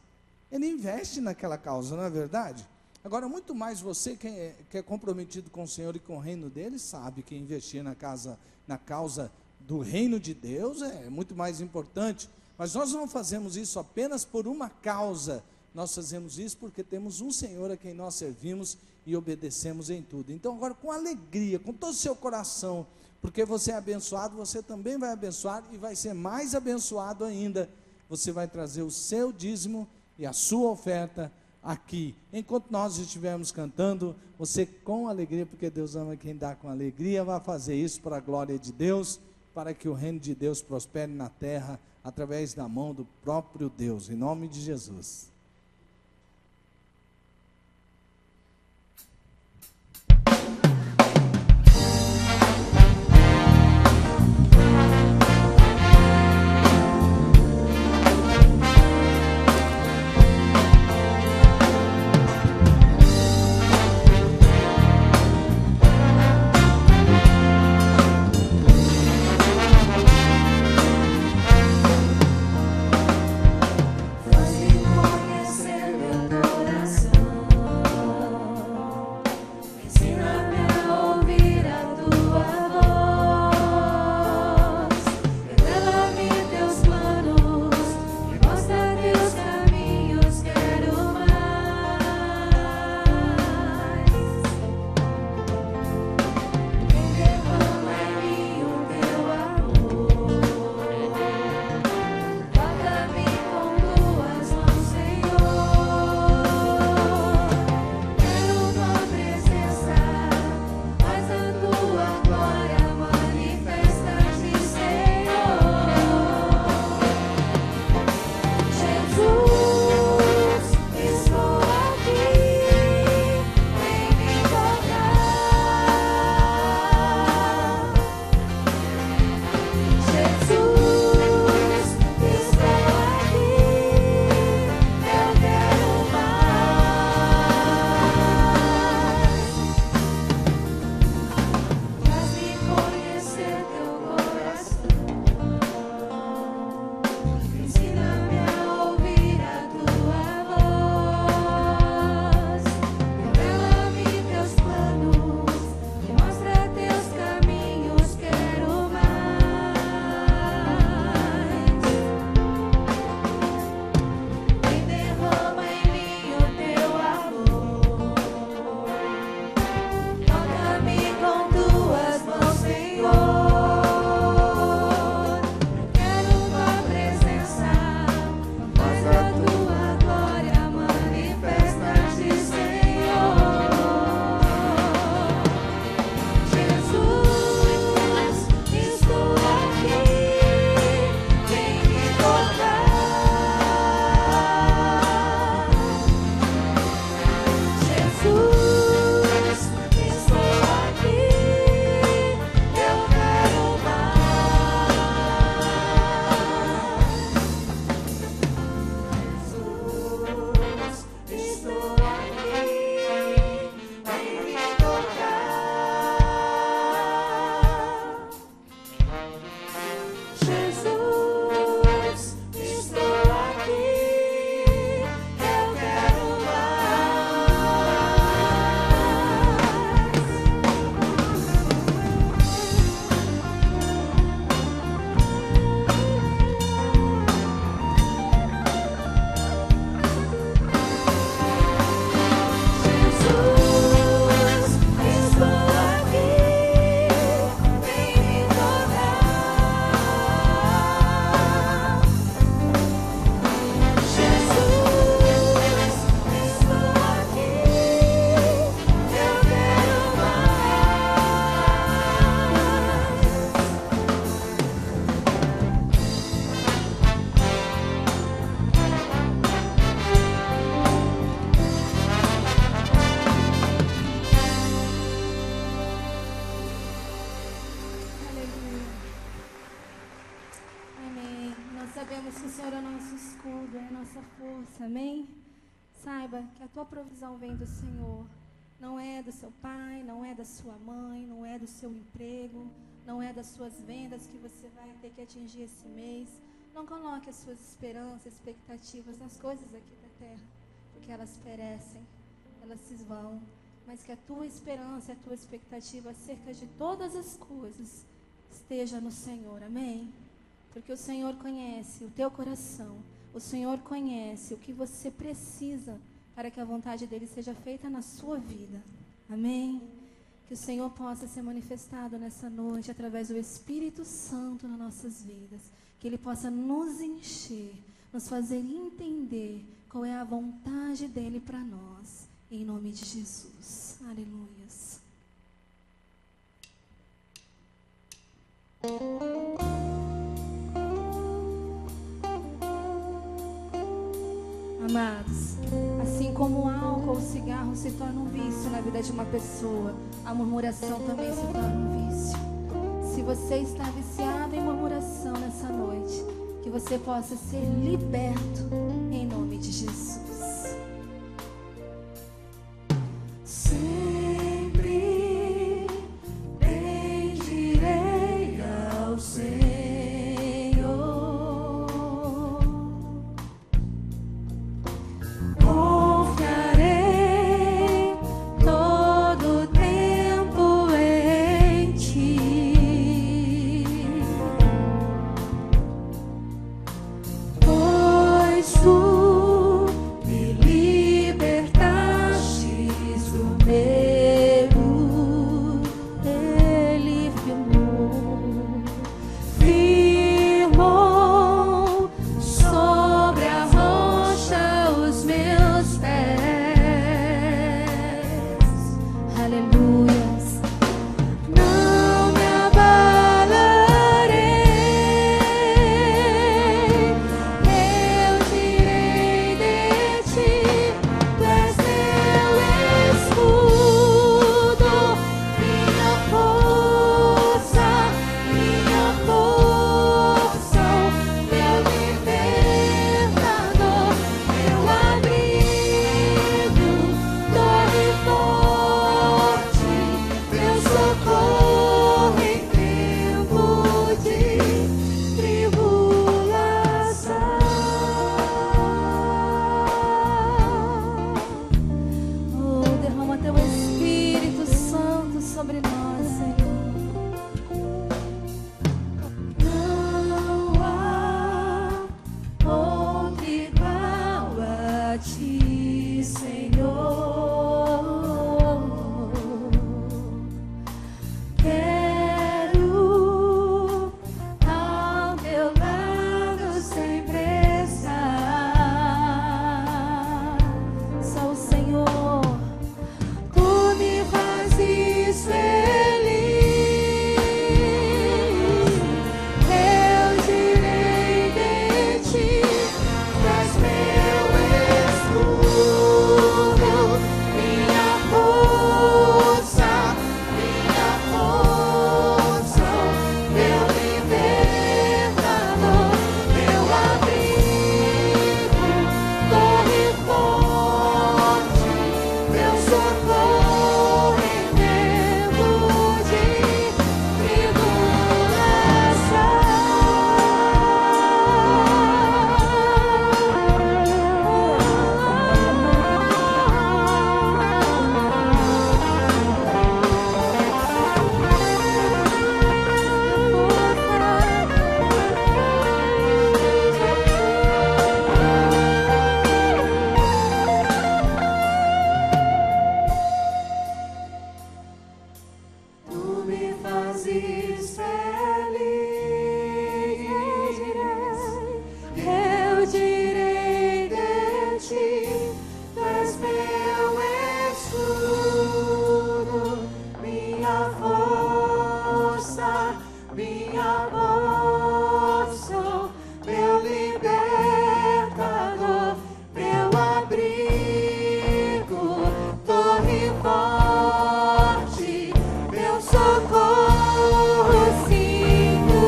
Speaker 2: Ele investe naquela causa, não é verdade? Agora, muito mais você que é comprometido com o Senhor e com o reino dele, sabe que investir na causa do reino de Deus é muito mais importante, mas nós não fazemos isso apenas por uma causa. Nós fazemos isso porque temos um Senhor a quem nós servimos e obedecemos em tudo. Então agora, com alegria, com todo o seu coração, porque você é abençoado, você também vai abençoar e vai ser mais abençoado ainda. Você vai trazer o seu dízimo e a sua oferta aqui. Enquanto nós estivermos cantando, você com alegria, porque Deus ama quem dá com alegria, vai fazer isso para a glória de Deus, para que o reino de Deus prospere na terra, através da mão do próprio Deus, em nome de Jesus.
Speaker 10: Jesus, estou aqui, eu quero
Speaker 1: Sabemos que o Senhor é o nosso escudo, é a nossa força, amém? Saiba que a tua provisão vem do Senhor. Não é do seu pai, não é da sua mãe, não é do seu emprego, não é das suas vendas que você vai ter que atingir esse mês. Não coloque as suas esperanças, expectativas nas coisas aqui da terra, porque elas perecem, elas se vão. Mas que a tua esperança, a tua expectativa acerca de todas as coisas esteja no Senhor, amém? Porque o Senhor conhece o teu coração, o Senhor conhece o que você precisa para que a vontade dele seja feita na sua vida, amém? Que o Senhor possa ser manifestado nessa noite através do Espírito Santo nas nossas vidas, que ele possa nos encher, nos fazer entender qual é a vontade dele para nós, em nome de Jesus, aleluias. Amados, assim como o álcool ou o cigarro se torna um vício na vida de uma pessoa, a murmuração também se torna um vício. Se você está viciado em murmuração nessa noite, que você possa ser liberto em nome de Jesus. Sempre bendirei ao Senhor.
Speaker 10: Tu me minha porção, meu libertador, meu abrigo, torre forte, meu socorro, sim, tu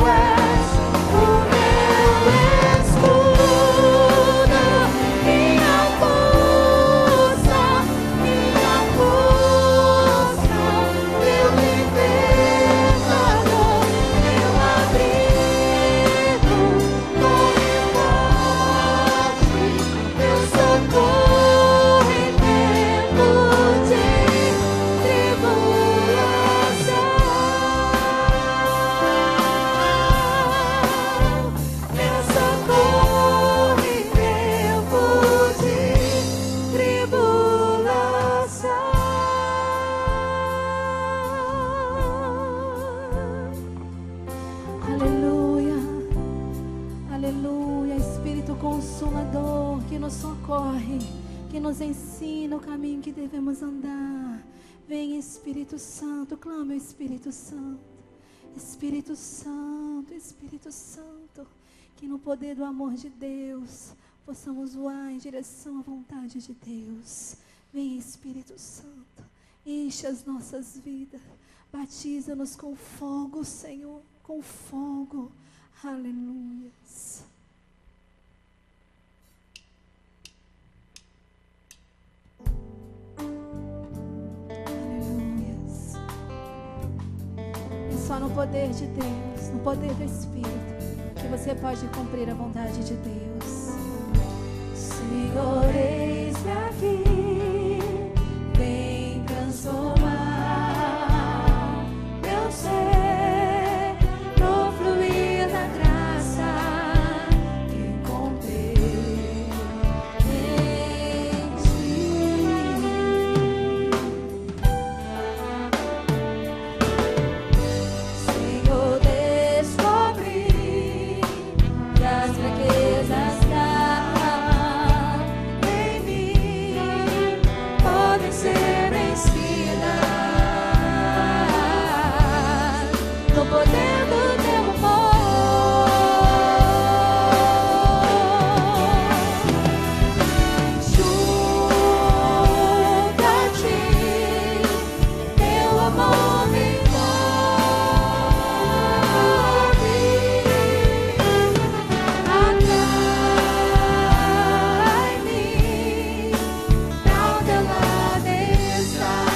Speaker 10: és o meu escudo, minha força, meu libertador, meu abrigo, torre forte, meu socorro em tempo de tribulação. Meu socorro em tempo de tribulação.
Speaker 1: Aleluia, aleluia, Espírito Consolador que nos socorre, que nos ensina o caminho que devemos andar. Vem Espírito Santo, clama o Espírito Santo, Espírito Santo, Espírito Santo, que no poder do amor de Deus possamos voar em direção à vontade de Deus. Vem Espírito Santo, enche as nossas vidas, batiza-nos com fogo, Senhor, com fogo. Aleluias. Aleluias. É só no poder de Deus, no poder do Espírito, que você pode cumprir a vontade de Deus.
Speaker 10: Senhor, eis-me aqui, vem transformar meu ser no fluir da graça que encontrei em ti. Senhor, descobri que as fraquezas em mim podem ser vencidas no poder do teu amor. Junto a ti, teu amor me envolve. Atrai-me, ao teu lado estar.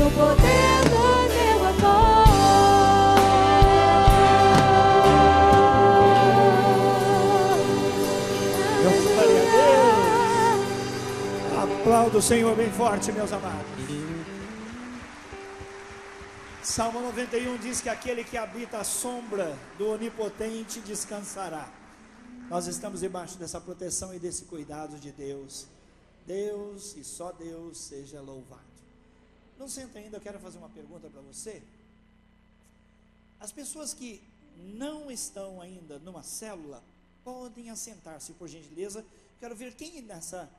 Speaker 10: no poder do teu amor.
Speaker 6: Glória a Deus. Aplauda o Senhor bem forte, meus amados. Salmo 91 diz que aquele que habita a sombra do Onipotente descansará. Nós estamos debaixo dessa proteção e desse cuidado de Deus. Deus e só Deus seja louvado. Não senta ainda, eu quero fazer uma pergunta para você. As pessoas que não estão ainda numa célula, podem assentar-se, por gentileza. Quero ver quem nessa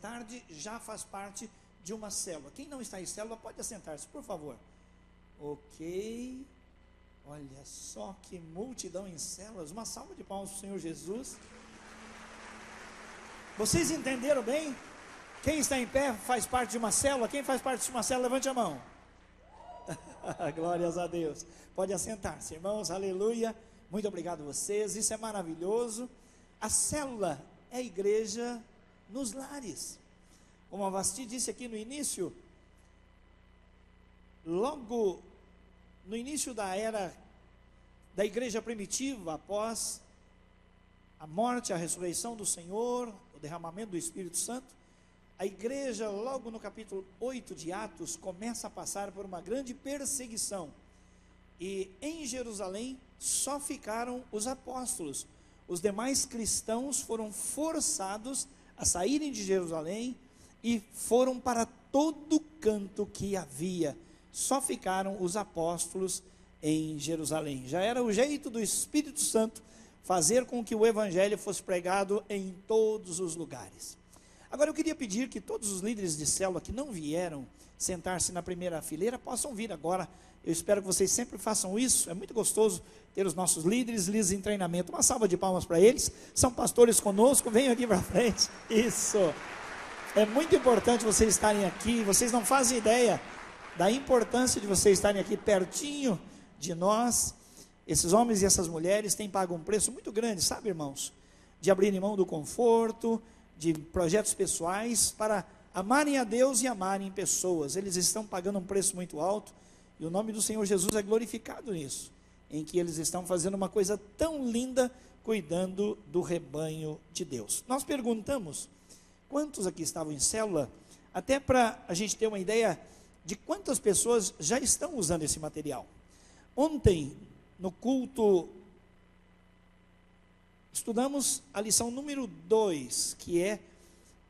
Speaker 6: tarde já faz parte de uma célula. Quem não está em célula, pode assentar-se, por favor. Ok. Olha só que multidão em células. Uma salva de palmas para o Senhor Jesus. Vocês entenderam bem? Quem está em pé faz parte de uma célula? Quem faz parte de uma célula, levante a mão. Glórias a Deus. Pode assentar-se, irmãos, aleluia. Muito obrigado a vocês, isso é maravilhoso. A célula é a igreja nos lares. Como a Vasti disse aqui no início, logo no início da era da igreja primitiva, após a morte, a ressurreição do Senhor, o derramamento do Espírito Santo, a igreja, logo no capítulo 8 de Atos, começa a passar por uma grande perseguição. E em Jerusalém só ficaram os apóstolos. Os demais cristãos foram forçados a saírem de Jerusalém e foram para todo canto que havia. Só ficaram os apóstolos em Jerusalém. Já era o jeito do Espírito Santo fazer com que o evangelho fosse pregado em todos os lugares. Agora eu queria pedir que todos os líderes de célula que não vieram sentar-se na primeira fileira possam vir agora. Eu espero que vocês sempre façam isso. É muito gostoso ter os nossos líderes em treinamento. Uma salva de palmas para eles. São pastores conosco, venham aqui para frente. Isso. É muito importante vocês estarem aqui. Vocês não fazem ideia da importância de vocês estarem aqui pertinho de nós. Esses homens e essas mulheres têm pago um preço muito grande, sabe, irmãos? De abrirem mão do conforto, de projetos pessoais, para amarem a Deus e amarem pessoas. Eles estão pagando um preço muito alto, e o nome do Senhor Jesus é glorificado nisso, em que eles estão fazendo uma coisa tão linda, cuidando do rebanho de Deus. Nós perguntamos, quantos aqui estavam em célula, até para a gente ter uma ideia de quantas pessoas já estão usando esse material. Ontem, no culto, estudamos a lição número 2, que é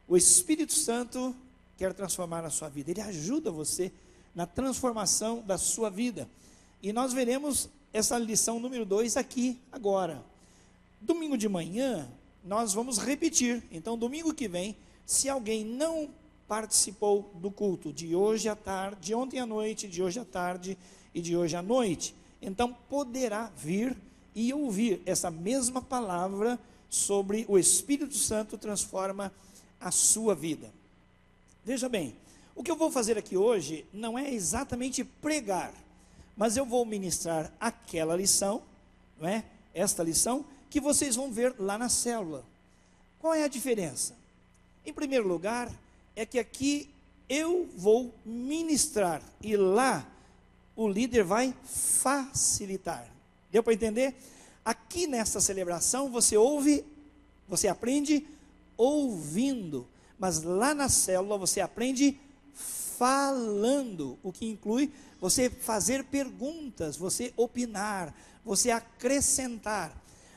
Speaker 6: o Espírito Santo quer transformar a sua vida. Ele ajuda você na transformação da sua vida. E nós veremos essa lição número 2 aqui, agora. Domingo de manhã, nós vamos repetir. Então, domingo que vem, se alguém não participou do culto de hoje à tarde, de ontem à noite, de hoje à tarde e de hoje à noite, então poderá vir e ouvir essa mesma palavra sobre o Espírito Santo transforma a sua vida. Veja bem, o que eu vou fazer aqui hoje não é exatamente pregar, mas eu vou ministrar aquela lição, não é? Esta lição que vocês vão ver lá na célula. Qual é a diferença? Em primeiro lugar, é que aqui eu vou ministrar e lá o líder vai facilitar. Deu para entender? Aqui nessa celebração você ouve, você aprende ouvindo, mas lá na célula você aprende falando, o que inclui você fazer perguntas, você opinar, você acrescentar.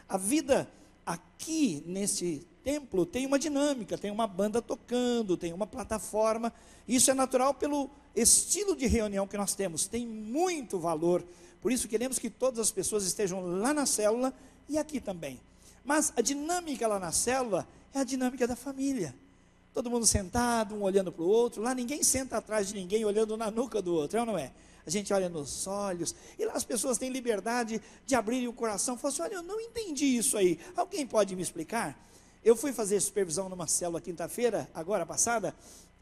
Speaker 6: A vida aqui nesse templo tem uma dinâmica, tem uma banda tocando, tem uma plataforma. Isso é natural pelo estilo de reunião que nós temos, tem muito valor. Por isso queremos que todas as pessoas estejam lá na célula e aqui também. Mas a dinâmica lá na célula é a dinâmica da família. Todo mundo sentado, um olhando para o outro. Lá ninguém senta atrás de ninguém olhando na nuca do outro, é ou não é? A gente olha nos olhos, e lá as pessoas têm liberdade de abrirem o coração. Falam assim, olha, eu não entendi isso aí, alguém pode me explicar? Eu fui fazer supervisão numa célula quinta-feira, agora passada,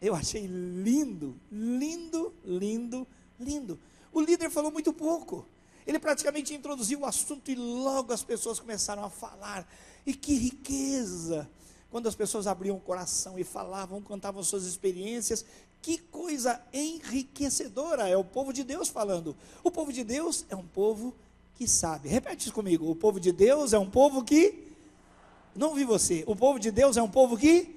Speaker 6: eu achei lindo, lindo, lindo, lindo. O líder falou muito pouco, ele praticamente introduziu o assunto e logo as pessoas começaram a falar, e que riqueza! Quando as pessoas abriam o coração e falavam, contavam suas experiências, Que coisa enriquecedora, é o povo de Deus falando. O povo de Deus é um povo que sabe. Repete isso comigo, o povo de Deus é um povo que... Não ouvi você, o povo de Deus é um povo que...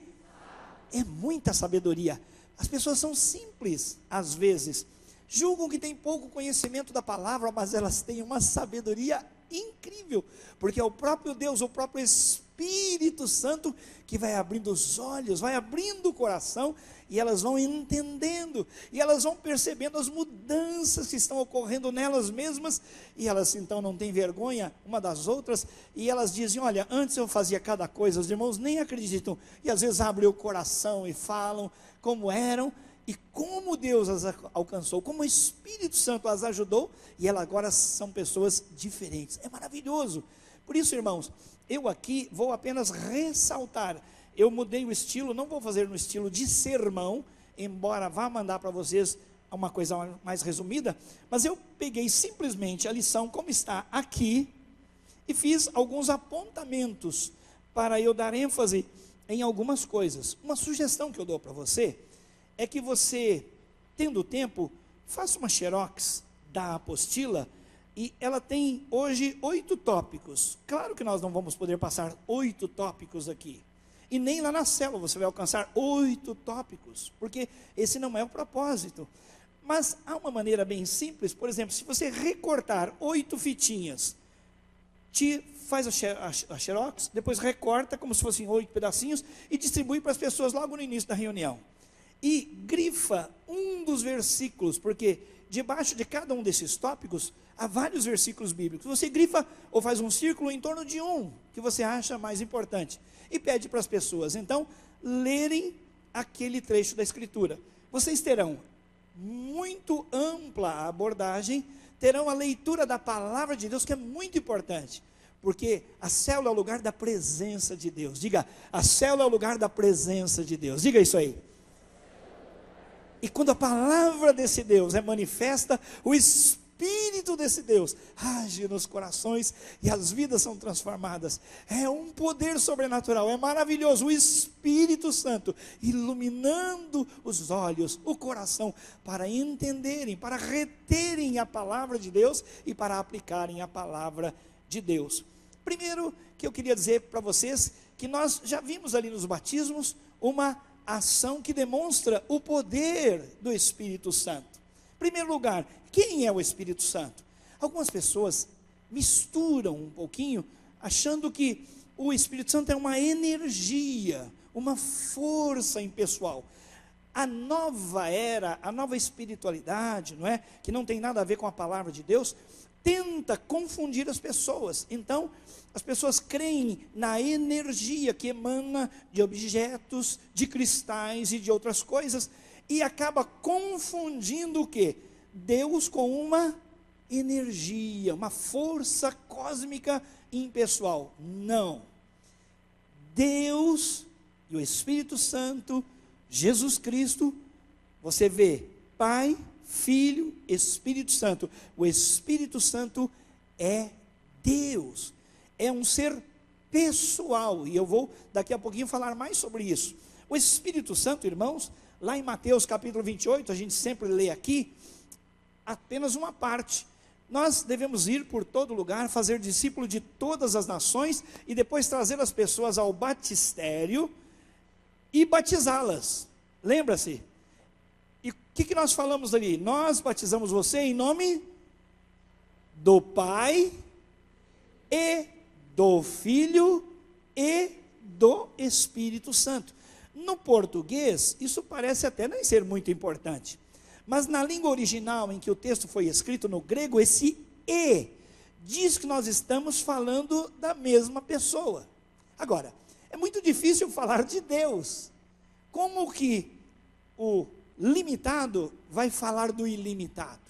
Speaker 6: É muita sabedoria. As pessoas são simples, às vezes. Julgam que têm pouco conhecimento da palavra, mas elas têm uma sabedoria incrível, porque é o próprio Deus, o próprio Espírito Santo que vai abrindo os olhos, vai abrindo o coração, e elas vão entendendo, e elas vão percebendo as mudanças que estão ocorrendo nelas mesmas, e elas então não têm vergonha uma das outras, e elas dizem, olha, antes eu fazia cada coisa, os irmãos nem acreditam, e às vezes abrem o coração e falam como eram, e como Deus as alcançou, como o Espírito Santo as ajudou, e elas agora são pessoas diferentes. É maravilhoso. Por isso, irmãos, eu aqui vou apenas ressaltar. Eu mudei o estilo, não vou fazer no estilo de sermão, embora vá mandar para vocês uma coisa mais resumida, mas eu peguei simplesmente a lição como está aqui, e fiz alguns apontamentos, para eu dar ênfase em algumas coisas. Uma sugestão que eu dou para você, é que você, tendo tempo, faça uma xerox da apostila, e ela tem hoje 8 tópicos. Claro que nós não vamos poder passar 8 tópicos aqui, e nem lá na célula você vai alcançar 8 tópicos, porque esse não é o propósito. Mas há uma maneira bem simples, por exemplo, se você recortar 8 fitinhas, faz a xerox, depois recorta como se fossem 8 pedacinhos, e distribui para as pessoas logo no início da reunião. E grifa um dos versículos, porque debaixo de cada um desses tópicos, há vários versículos bíblicos. Você grifa ou faz um círculo em torno de um, que você acha mais importante, e pede para as pessoas, então, lerem aquele trecho da Escritura. Vocês terão muito ampla a abordagem, terão a leitura da palavra de Deus, que é muito importante, porque a célula é o lugar da presença de Deus. Diga, a célula é o lugar da presença de Deus. Diga isso aí. E quando a palavra desse Deus é manifesta, o Espírito desse Deus age nos corações e as vidas são transformadas. É um poder sobrenatural, é maravilhoso. O Espírito Santo iluminando os olhos, o coração, para entenderem, para reterem a palavra de Deus e para aplicarem a palavra de Deus. Primeiro que eu queria dizer para vocês, que nós já vimos ali nos batismos uma ação que demonstra o poder do Espírito Santo. Em primeiro lugar, quem é o Espírito Santo? Algumas pessoas misturam um pouquinho, achando que o Espírito Santo é uma energia, uma força impessoal. A nova era, a nova espiritualidade, não é? Que não tem nada a ver com a palavra de Deus, tenta confundir as pessoas. Então, as pessoas creem na energia que emana de objetos, de cristais e de outras coisas, e acaba confundindo o quê? Deus com uma energia, uma força cósmica impessoal. Não. Deus e o Espírito Santo, Jesus Cristo, você vê Pai, Filho, Espírito Santo. O Espírito Santo é Deus, é um ser pessoal, e eu vou daqui a pouquinho falar mais sobre isso. O Espírito Santo, irmãos, lá em Mateus capítulo 28, a gente sempre lê aqui, apenas uma parte. Nós devemos ir por todo lugar, fazer discípulo de todas as nações, e depois trazer as pessoas ao batistério, e batizá-las. Lembra-se? E o que nós falamos ali? Nós batizamos você em nome do Pai, e do Filho, e do Espírito Santo. No português, isso parece até nem ser muito importante, mas na língua original em que o texto foi escrito, no grego, esse "e" diz que nós estamos falando da mesma pessoa. Agora, é muito difícil falar de Deus. Como que o limitado vai falar do ilimitado?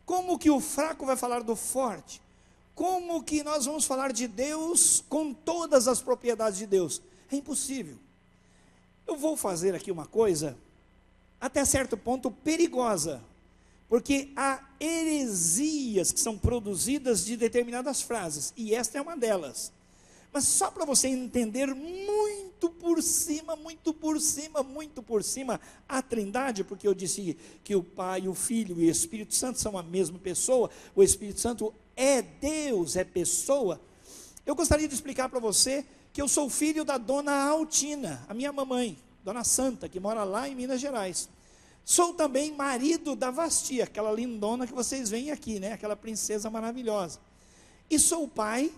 Speaker 6: Como que o fraco vai falar do forte? Como que nós vamos falar de Deus com todas as propriedades de Deus? É impossível. Eu vou fazer aqui uma coisa, até certo ponto perigosa, porque há heresias que são produzidas de determinadas frases, e esta é uma delas. Mas só para você entender muito por cima a Trindade, porque eu disse que o Pai, o Filho e o Espírito Santo são a mesma pessoa, o Espírito Santo é Deus, é pessoa. Eu gostaria de explicar para você que eu sou filho da dona Altina, a minha mamãe, dona Santa, que mora lá em Minas Gerais. Sou também marido da Vastia, aquela lindona que vocês veem aqui, né? Aquela princesa maravilhosa. E sou pai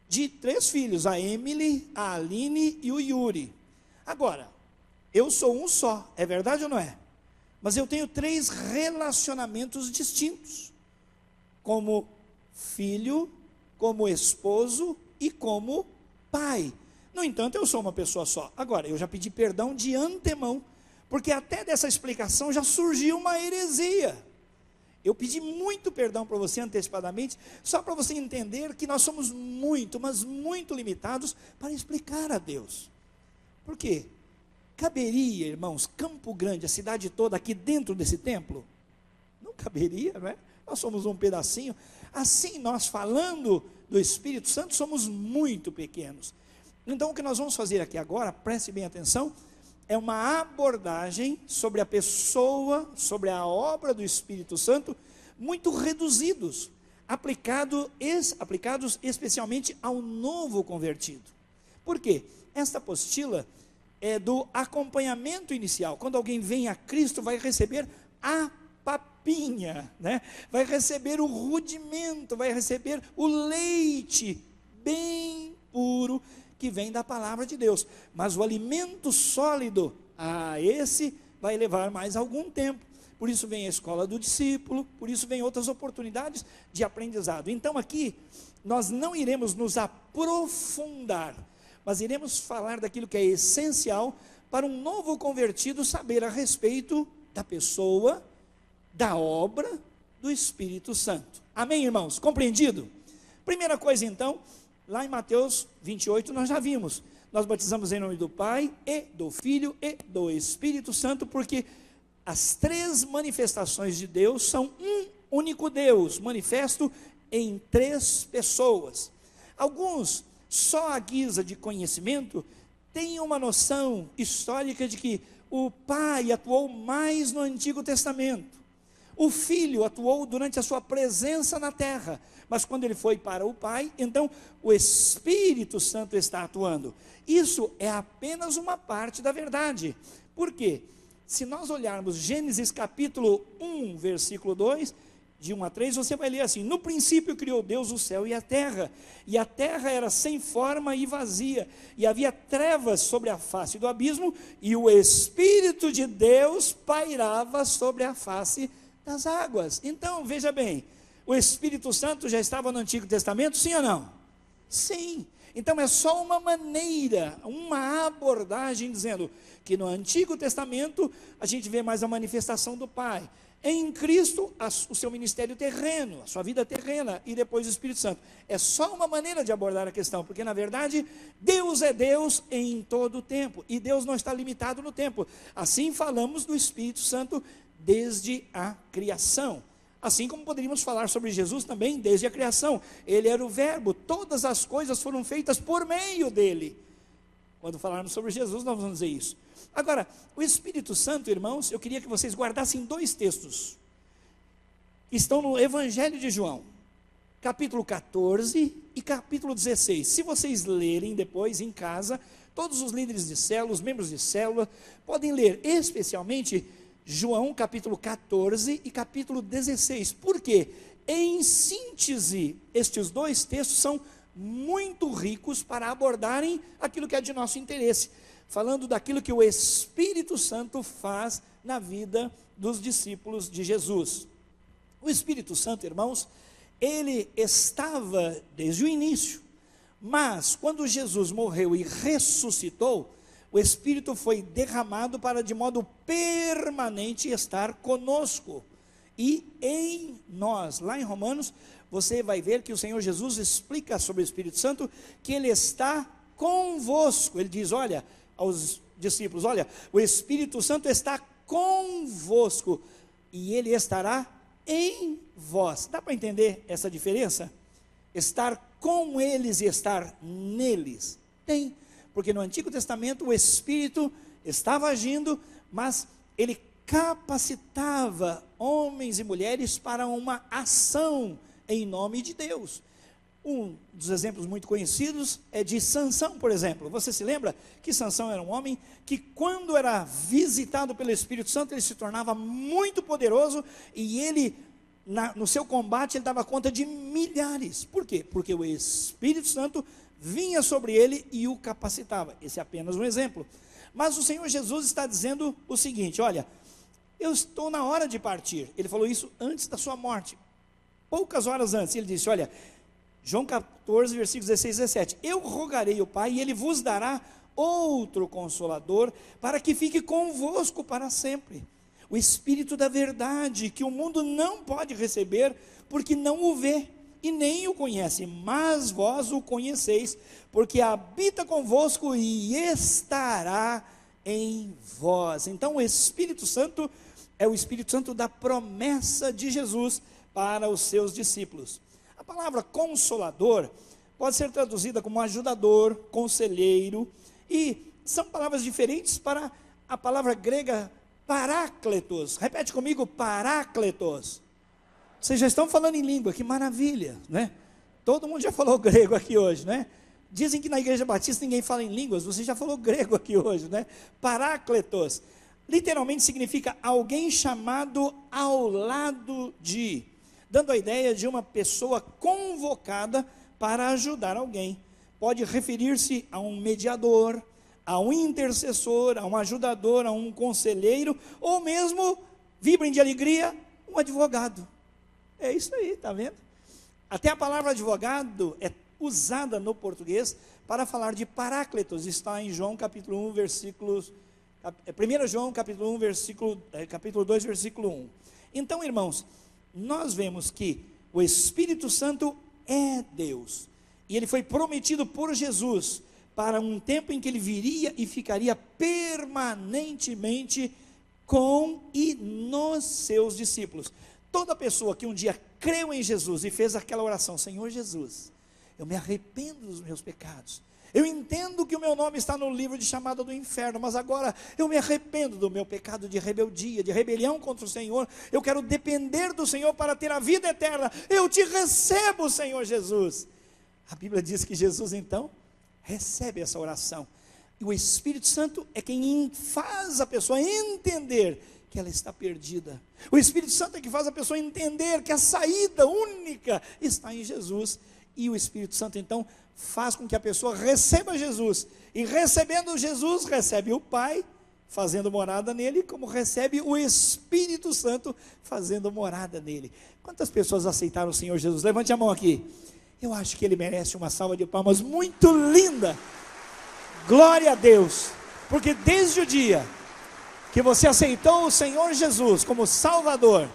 Speaker 6: de 3 filhos, a Emily, a Aline e o Yuri. Agora, eu sou um só, é verdade ou não é? Mas eu tenho 3 relacionamentos distintos, como filho, como esposo e como pai. No entanto, eu sou uma pessoa só. Agora, eu já pedi perdão de antemão, porque até dessa explicação já surgiu uma heresia. Eu pedi muito perdão para você antecipadamente, só para você entender que nós somos muito, mas muito limitados para explicar a Deus. Por quê? Caberia, irmãos, Campo Grande, a cidade toda aqui dentro desse templo? Não caberia, não é? Nós somos um pedacinho. Assim, nós falando do Espírito Santo, somos muito pequenos. Então, o que nós vamos fazer aqui agora, preste bem atenção, é uma abordagem sobre a pessoa, sobre a obra do Espírito Santo, muito reduzidos, aplicados especialmente ao novo convertido. Por quê? Esta apostila é do acompanhamento inicial. Quando alguém vem a Cristo, vai receber a papinha, né? Vai receber o rudimento, vai receber o leite bem puro, que vem da palavra de Deus, mas o alimento sólido, esse vai levar mais algum tempo. Por isso vem a escola do discípulo, por isso vem outras oportunidades de aprendizado. Então aqui, nós não iremos nos aprofundar, mas iremos falar daquilo que é essencial para um novo convertido saber a respeito da pessoa, da obra do Espírito Santo. Amém, irmãos? Compreendido? Primeira coisa então, lá em Mateus 28 nós já vimos, nós batizamos em nome do Pai, e do Filho, e do Espírito Santo, porque as 3 manifestações de Deus são um único Deus, manifesto em 3 pessoas. Alguns, só à guisa de conhecimento, têm uma noção histórica de que o Pai atuou mais no Antigo Testamento, o Filho atuou durante a sua presença na terra, mas quando ele foi para o Pai, então o Espírito Santo está atuando. Isso é apenas uma parte da verdade. Por quê? Se nós olharmos Gênesis capítulo 1, versículo 2, de 1 a 3, você vai ler assim: no princípio criou Deus o céu e a terra era sem forma e vazia, e havia trevas sobre a face do abismo, e o Espírito de Deus pairava sobre a face das águas. Então, veja bem, o Espírito Santo já estava no Antigo Testamento, sim ou não? Sim. Então é só uma maneira, uma abordagem dizendo que no Antigo Testamento a gente vê mais a manifestação do Pai. Em Cristo, o seu ministério terreno, a sua vida terrena, e depois o Espírito Santo. É só uma maneira de abordar a questão, porque na verdade Deus é Deus em todo o tempo, e Deus não está limitado no tempo. Assim falamos do Espírito Santo desde a criação. Assim como poderíamos falar sobre Jesus também desde a criação. Ele era o verbo, todas as coisas foram feitas por meio dele. Quando falarmos sobre Jesus, nós vamos dizer isso. Agora, o Espírito Santo, irmãos, eu queria que vocês guardassem 2 textos. Estão no Evangelho de João, capítulo 14 e capítulo 16. Se vocês lerem depois em casa, todos os líderes de célula, os membros de célula, podem ler especialmente João capítulo 14 e capítulo 16. Por quê? Em síntese, estes 2 textos são muito ricos para abordarem aquilo que é de nosso interesse, falando daquilo que o Espírito Santo faz na vida dos discípulos de Jesus. O Espírito Santo, irmãos, ele estava desde o início, mas quando Jesus morreu e ressuscitou, o Espírito foi derramado para de modo permanente estar conosco e em nós. Lá em Romanos, você vai ver que o Senhor Jesus explica sobre o Espírito Santo, que ele está convosco. Ele diz, olha, aos discípulos, olha, o Espírito Santo está convosco e ele estará em vós. Dá para entender essa diferença? Estar com eles e estar neles? Tem, porque no Antigo Testamento o Espírito estava agindo, mas ele capacitava homens e mulheres para uma ação em nome de Deus. Um dos exemplos muito conhecidos é de Sansão, por exemplo. Você se lembra que Sansão era um homem que, quando era visitado pelo Espírito Santo, ele se tornava muito poderoso e ele, no seu combate, ele dava conta de milhares. Por quê? Porque o Espírito Santo vinha sobre ele e o capacitava. Esse é apenas um exemplo. Mas o Senhor Jesus está dizendo o seguinte: olha, eu estou na hora de partir. Ele falou isso antes da sua morte, poucas horas antes. Ele disse, olha, João 14, versículos 16 e 17, eu rogarei ao Pai e Ele vos dará outro Consolador, para que fique convosco para sempre, o Espírito da verdade, que o mundo não pode receber, porque não o vê, e nem o conhece, mas vós o conheceis, porque habita convosco e estará em vós. Então o Espírito Santo é o Espírito Santo da promessa de Jesus para os seus discípulos. A palavra consolador pode ser traduzida como ajudador, conselheiro, e são palavras diferentes para a palavra grega parácletos. Repete comigo, parácletos. Vocês já estão falando em língua, que maravilha, né? Todo mundo já falou grego aqui hoje, né? Dizem que na Igreja Batista ninguém fala em línguas, você já falou grego aqui hoje, né? Parácletos, literalmente significa alguém chamado ao lado de, dando a ideia de uma pessoa convocada para ajudar alguém. Pode referir-se a um mediador, a um intercessor, a um ajudador, a um conselheiro, ou mesmo, vibrem de alegria, um advogado. É isso aí, está vendo? Até a palavra advogado é usada no português para falar de parácletos. Está em João capítulo 1, versículos... 1 João capítulo 1, capítulo 2, versículo 1. Então, irmãos, nós vemos que o Espírito Santo é Deus. E ele foi prometido por Jesus para um tempo em que ele viria e ficaria permanentemente com e nos seus discípulos. Toda pessoa que um dia creu em Jesus e fez aquela oração, Senhor Jesus, eu me arrependo dos meus pecados, eu entendo que o meu nome está no livro de chamada do inferno, mas agora eu me arrependo do meu pecado de rebeldia, de rebelião contra o Senhor, eu quero depender do Senhor para ter a vida eterna, eu te recebo, Senhor Jesus. A Bíblia diz que Jesus então recebe essa oração, e o Espírito Santo é quem faz a pessoa entender que ela está perdida. O Espírito Santo é que faz a pessoa entender que a saída única está em Jesus, e o Espírito Santo então faz com que a pessoa receba Jesus, e recebendo Jesus, recebe o Pai, fazendo morada nele, como recebe o Espírito Santo, fazendo morada nele. Quantas pessoas aceitaram o Senhor Jesus? Levante a mão aqui. Eu acho que ele merece uma salva de palmas muito linda. Glória a Deus, porque desde o dia que você aceitou o Senhor Jesus como Salvador,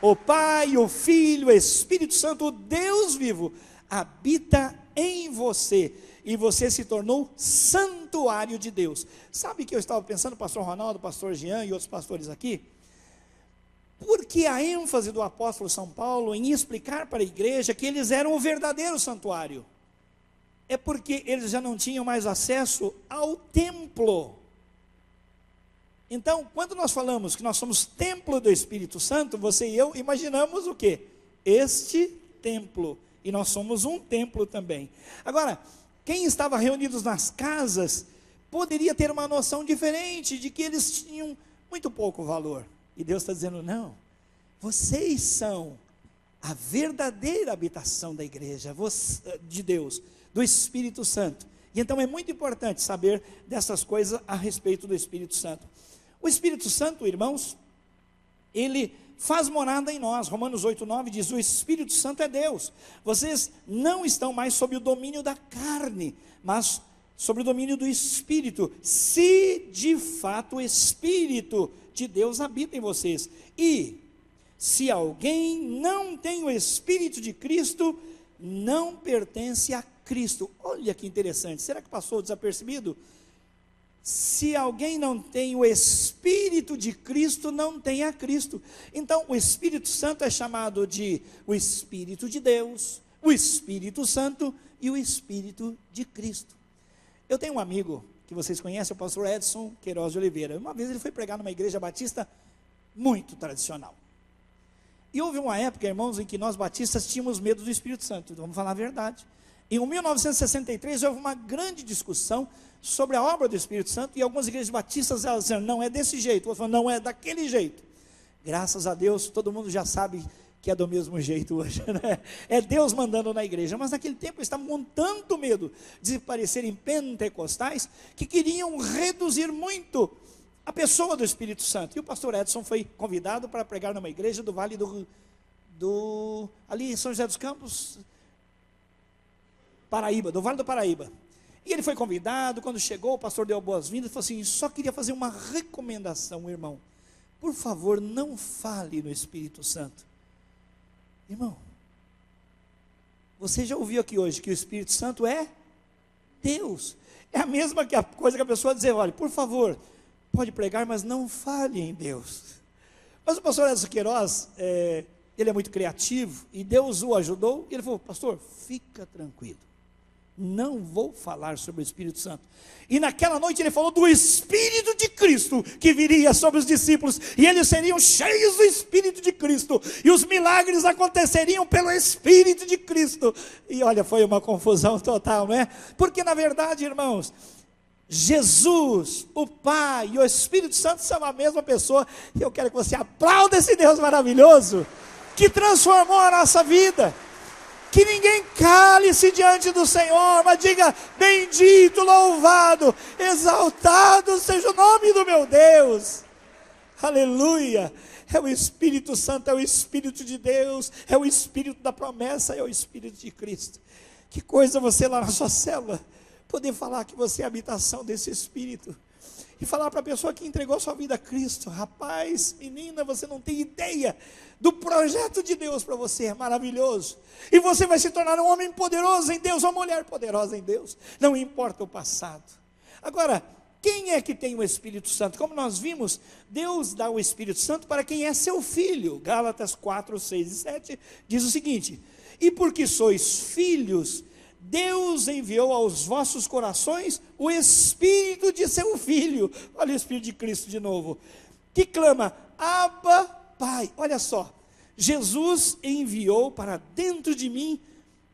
Speaker 6: o Pai, o Filho, o Espírito Santo, o Deus vivo, habita em você, e você se tornou santuário de Deus. Sabe que eu estava pensando, pastor Ronaldo, pastor Jean e outros pastores aqui, porque a ênfase do apóstolo São Paulo em explicar para a igreja que eles eram o verdadeiro santuário, é porque eles já não tinham mais acesso ao templo. Então, quando nós falamos que nós somos templo do Espírito Santo, você e eu imaginamos o quê? Este templo. E nós somos um templo também. Agora, quem estava reunidos nas casas, poderia ter uma noção diferente de que eles tinham muito pouco valor. E Deus está dizendo, não, vocês são a verdadeira habitação da igreja, de Deus, do Espírito Santo. E então é muito importante saber dessas coisas a respeito do Espírito Santo. O Espírito Santo, irmãos, ele faz morada em nós. Romanos 8:9 diz, o Espírito Santo é Deus. Vocês não estão mais sob o domínio da carne, mas sobre o domínio do Espírito, se de fato o Espírito de Deus habita em vocês. E se alguém não tem o Espírito de Cristo, não pertence a Cristo. Olha que interessante, será que passou desapercebido? Se alguém não tem o Espírito de Cristo, não tem a Cristo. Então o Espírito Santo é chamado de o Espírito de Deus, o Espírito Santo e o Espírito de Cristo. Eu tenho um amigo que vocês conhecem, o pastor Edson Queiroz de Oliveira. Uma vez ele foi pregar numa igreja batista muito tradicional. E houve uma época, irmãos, em que nós batistas tínhamos medo do Espírito Santo, vamos falar a verdade. Em 1963 houve uma grande discussão sobre a obra do Espírito Santo, e algumas igrejas batistas elas diziam, não é desse jeito, outras falaram, não é daquele jeito. Graças a Deus, todo mundo já sabe que é do mesmo jeito hoje, né? É Deus mandando na igreja, mas naquele tempo eles estavam com tanto medo de parecerem pentecostais, que queriam reduzir muito a pessoa do Espírito Santo. E o pastor Edson foi convidado para pregar numa igreja do Vale ali em São José dos Campos, Paraíba, do Vale do Paraíba. E ele foi convidado, quando chegou, o pastor deu boas-vindas e falou assim, só queria fazer uma recomendação, irmão. Por favor, não fale no Espírito Santo. Irmão, você já ouviu aqui hoje que o Espírito Santo é Deus. É a mesma coisa que a pessoa dizer, olha, por favor, pode pregar, mas não fale em Deus. Mas o pastor Edson Queiroz, ele é muito criativo, e Deus o ajudou, e ele falou, pastor, fica tranquilo. Não vou falar sobre o Espírito Santo. E naquela noite ele falou do Espírito de Cristo que viria sobre os discípulos, e eles seriam cheios do Espírito de Cristo, e os milagres aconteceriam pelo Espírito de Cristo. E olha, foi uma confusão total, não é? Porque na verdade, irmãos, Jesus, o Pai e o Espírito Santo são a mesma pessoa, e eu quero que você aplaude esse Deus maravilhoso, que transformou a nossa vida. Que ninguém cale-se diante do Senhor, mas diga, bendito, louvado, exaltado seja o nome do meu Deus. Aleluia. É o Espírito Santo, é o Espírito de Deus, é o Espírito da promessa, é o Espírito de Cristo. Que coisa você lá na sua célula poder falar que você é a habitação desse Espírito. E falar para a pessoa que entregou sua vida a Cristo, rapaz, menina, você não tem ideia do projeto de Deus para você, é maravilhoso. E você vai se tornar um homem poderoso em Deus, uma mulher poderosa em Deus, não importa o passado. Agora, quem é que tem o Espírito Santo? Como nós vimos, Deus dá o Espírito Santo para quem é seu filho. Gálatas 4, 6 e 7 diz o seguinte, e porque sois filhos, Deus enviou aos vossos corações o Espírito de seu Filho, olha o Espírito de Cristo de novo, que clama, Abba, Pai. Olha só, Jesus enviou para dentro de mim,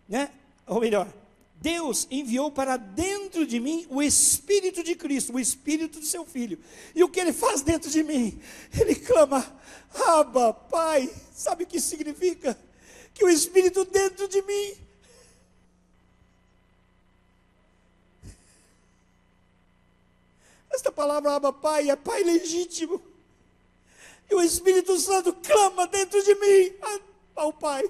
Speaker 6: né? Ou melhor, Deus enviou para dentro de mim o Espírito de Cristo, o Espírito de seu Filho. E o que ele faz dentro de mim? Ele clama, Abba, Pai. Sabe o que isso significa? Que o Espírito dentro de mim, esta palavra Abba, Pai, é Pai legítimo. E o Espírito Santo clama dentro de mim ao Pai,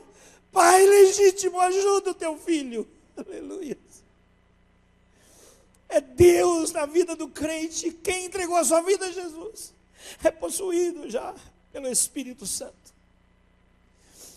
Speaker 6: Pai legítimo, ajuda o teu filho. Aleluia. É Deus na vida do crente. Quem entregou a sua vida a Jesus é possuído já pelo Espírito Santo.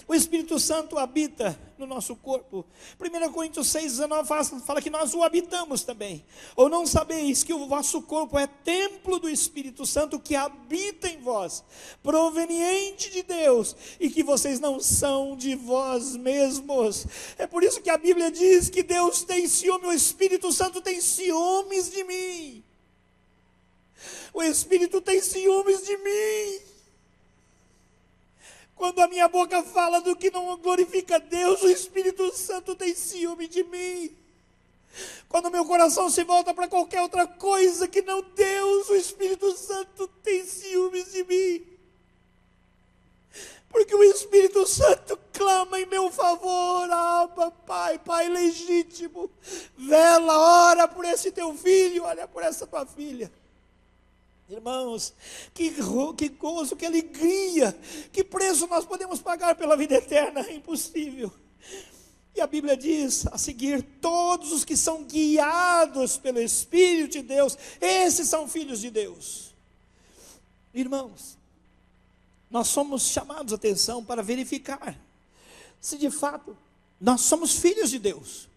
Speaker 6: O Espírito Santo habita no nosso corpo. 1 Coríntios 6,19 fala que nós o habitamos também. Ou não sabeis que o vosso corpo é templo do Espírito Santo que habita em vós, proveniente de Deus, e que vocês não são de vós mesmos. É por isso que a Bíblia diz que Deus tem ciúme, o Espírito Santo tem ciúmes de mim. O Espírito tem ciúmes de mim. Quando a minha boca fala do que não glorifica Deus, o Espírito Santo tem ciúme de mim. Quando meu coração se volta para qualquer outra coisa que não Deus, o Espírito Santo tem ciúmes de mim. Porque o Espírito Santo clama em meu favor, Abba, Pai, Pai legítimo. Vela, ora por esse teu filho, olha por essa tua filha. Irmãos, que gozo, que alegria, que preço nós podemos pagar pela vida eterna, é impossível. E a Bíblia diz a seguir, todos os que são guiados pelo Espírito de Deus, esses são filhos de Deus. Irmãos, nós somos chamados a atenção para verificar se de fato nós somos filhos de Deus.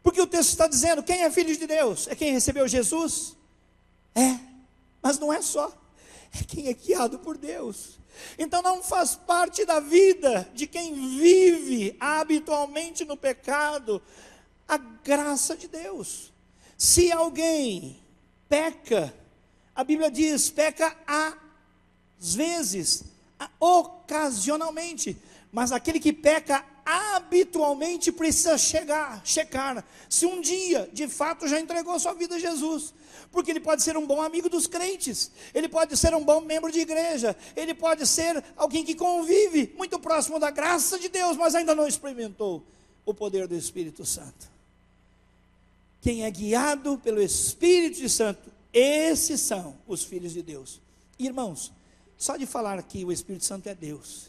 Speaker 6: Porque o texto está dizendo, quem é filho de Deus? É quem recebeu Jesus? Mas não é só, é quem é guiado por Deus. Então não faz parte da vida de quem vive habitualmente no pecado a graça de Deus. Se alguém peca, a Bíblia diz, peca às vezes, ocasionalmente, mas aquele que peca habitualmente precisa checar se um dia de fato já entregou sua vida a Jesus, porque ele pode ser um bom amigo dos crentes, ele pode ser um bom membro de igreja, ele pode ser alguém que convive muito próximo da graça de Deus, mas ainda não experimentou o poder do Espírito Santo. Quem é guiado pelo Espírito Santo, esses são os filhos de Deus. Irmãos, só de falar que o Espírito Santo é Deus,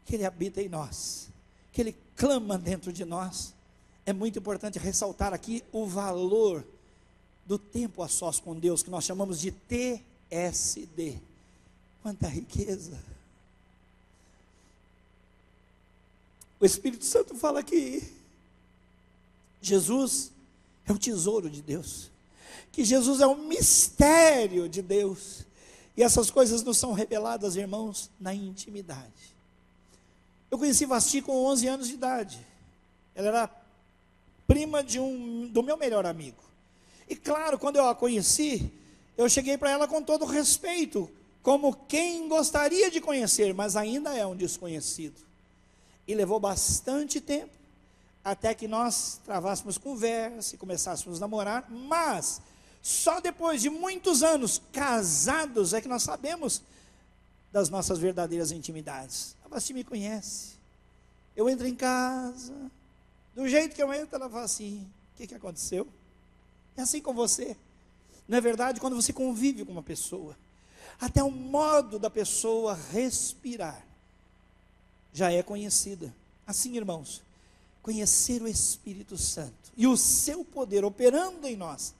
Speaker 6: que Ele habita em nós, que Ele clama dentro de nós, é muito importante ressaltar aqui o valor do tempo a sós com Deus, que nós chamamos de TSD. Quanta riqueza! O Espírito Santo fala que Jesus é o tesouro de Deus, que Jesus é o mistério de Deus, e essas coisas nos são reveladas, irmãos, na intimidade. Eu conheci Vasti com 11 anos de idade, ela era prima do meu melhor amigo, e claro, quando eu a conheci, eu cheguei para ela com todo respeito, como quem gostaria de conhecer, mas ainda é um desconhecido, e levou bastante tempo, até que nós travássemos conversa e começássemos a namorar, mas só depois de muitos anos casados é que nós sabemos das nossas verdadeiras intimidades. A Vasti me conhece, eu entro em casa, do jeito que eu entro, ela fala assim, o que aconteceu? É assim com você, não é verdade? Quando você convive com uma pessoa, até o modo da pessoa respirar já é conhecida. Assim, irmãos, conhecer o Espírito Santo e o seu poder operando em nós,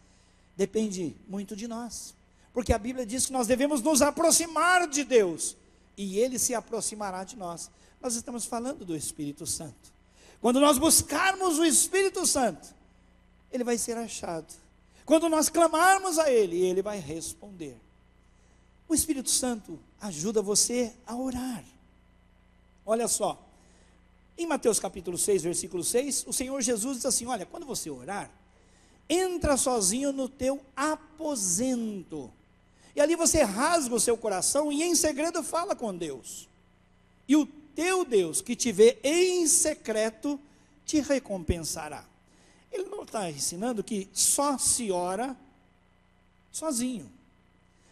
Speaker 6: depende muito de nós, porque a Bíblia diz que nós devemos nos aproximar de Deus, e Ele se aproximará de nós. Nós estamos falando do Espírito Santo. Quando nós buscarmos o Espírito Santo, Ele vai ser achado. Quando nós clamarmos a Ele, Ele vai responder. O Espírito Santo ajuda você a orar. Olha só, em Mateus capítulo 6, versículo 6, o Senhor Jesus diz assim, olha, quando você orar, entra sozinho no teu aposento, e ali você rasga o seu coração, e em segredo fala com Deus, e o teu Deus, que te vê em secreto, te recompensará. Ele não está ensinando que só se ora sozinho,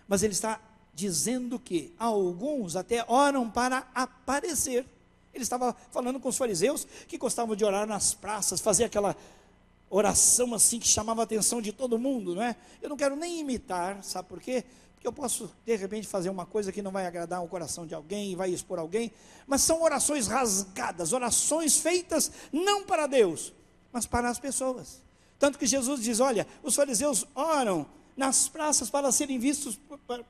Speaker 6: mas ele está dizendo que alguns até oram para aparecer. Ele estava falando com os fariseus que gostavam de orar nas praças, fazer aquela oração assim que chamava a atenção de todo mundo, não é? Eu não quero nem imitar, sabe por quê? Porque eu posso de repente fazer uma coisa que não vai agradar o coração de alguém, vai expor alguém, mas são orações rasgadas, orações feitas não para Deus, mas para as pessoas. Tanto que Jesus diz, olha, os fariseus oram nas praças para serem vistos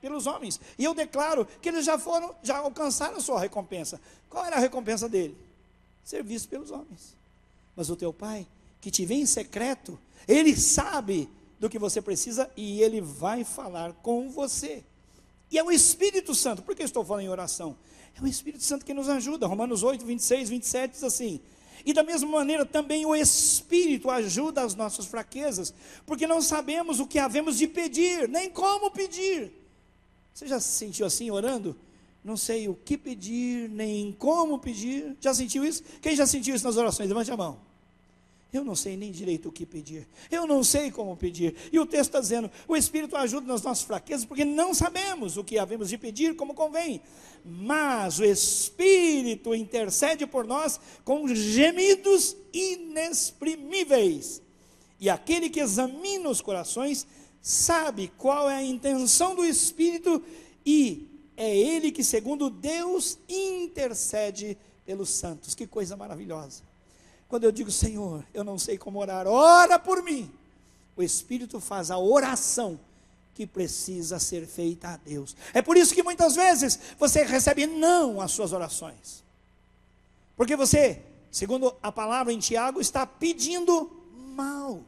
Speaker 6: pelos homens, e eu declaro que eles já alcançaram a sua recompensa. Qual era a recompensa dele? Ser visto pelos homens. Mas o teu Pai, que te vê em secreto, Ele sabe do que você precisa, e Ele vai falar com você. E é o Espírito Santo. Por que eu estou falando em oração? É o Espírito Santo que nos ajuda. Romanos 8, 26, 27 diz assim, e da mesma maneira também o Espírito ajuda as nossas fraquezas, porque não sabemos o que havemos de pedir, nem como pedir. Você já se sentiu assim orando? Não sei o que pedir, nem como pedir. Já sentiu isso? Quem já sentiu isso nas orações? Levante a mão. Eu não sei nem direito o que pedir, eu não sei como pedir, e o texto está dizendo, o Espírito ajuda nas nossas fraquezas, porque não sabemos o que havemos de pedir como convém, mas o Espírito intercede por nós com gemidos inexprimíveis, e aquele que examina os corações, sabe qual é a intenção do Espírito, e é Ele que segundo Deus intercede pelos santos. Que coisa maravilhosa. Quando eu digo, Senhor, eu não sei como orar, ora por mim, o Espírito faz a oração que precisa ser feita a Deus. É por isso que muitas vezes você recebe não às suas orações, porque você, segundo a palavra em Tiago, está pedindo mal,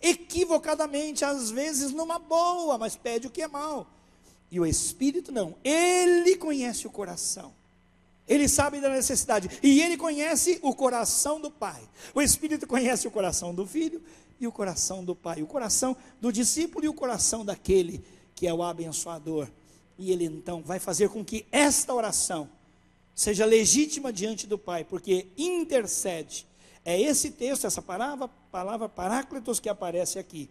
Speaker 6: equivocadamente, às vezes numa boa, mas pede o que é mal. E o Espírito não. Ele conhece o coração. Ele sabe da necessidade. E ele conhece o coração do Pai. O Espírito conhece o coração do Filho e o coração do Pai. O coração do discípulo e o coração daquele que é o abençoador. E ele então vai fazer com que esta oração seja legítima diante do Pai, porque intercede. É esse texto, essa palavra paráclitos que aparece aqui.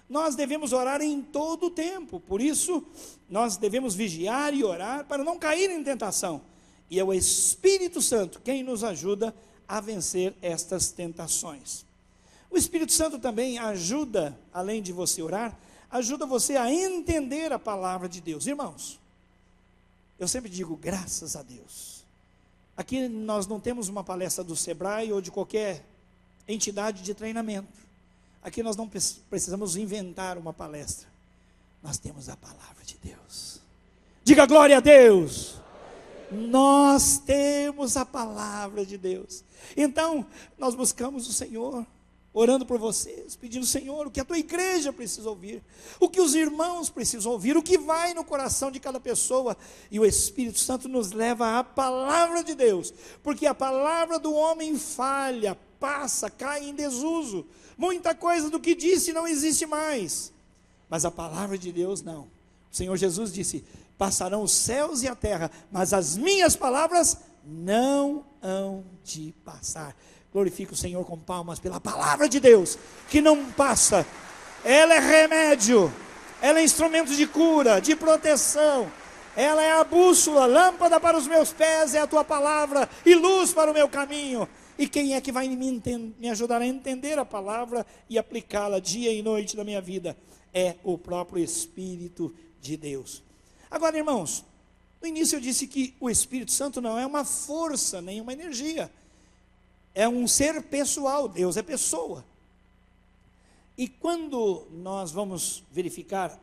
Speaker 6: Nós devemos orar em todo o tempo, por isso nós devemos vigiar e orar para não cair em tentação. E é o Espírito Santo quem nos ajuda a vencer estas tentações. O Espírito Santo também ajuda, além de você orar, ajuda você a entender a palavra de Deus. Irmãos, eu sempre digo graças a Deus. Aqui nós não temos uma palestra do Sebrae ou de qualquer entidade de treinamento. Aqui nós não precisamos inventar uma palestra. Nós temos a palavra de Deus. Diga glória a Deus. Nós temos a palavra de Deus. Então, nós buscamos o Senhor, orando por vocês, pedindo, Senhor, o que a tua igreja precisa ouvir, o que os irmãos precisam ouvir, o que vai no coração de cada pessoa. E o Espírito Santo nos leva à palavra de Deus, porque a palavra do homem falha, passa, cai em desuso. Muita coisa do que disse não existe mais, mas a palavra de Deus não. O Senhor Jesus disse: passarão os céus e a terra, mas as minhas palavras não hão de passar. Glorifique o Senhor com palmas pela palavra de Deus, que não passa. Ela é remédio, ela é instrumento de cura, de proteção. Ela é a bússola, lâmpada para os meus pés é a tua palavra e luz para o meu caminho. E quem é que vai me ajudar a entender a palavra e aplicá-la dia e noite na minha vida? É o próprio Espírito de Deus. Agora, irmãos, no início eu disse que o Espírito Santo não é uma força, nem uma energia. É um ser pessoal, Deus é pessoa. E quando nós vamos verificar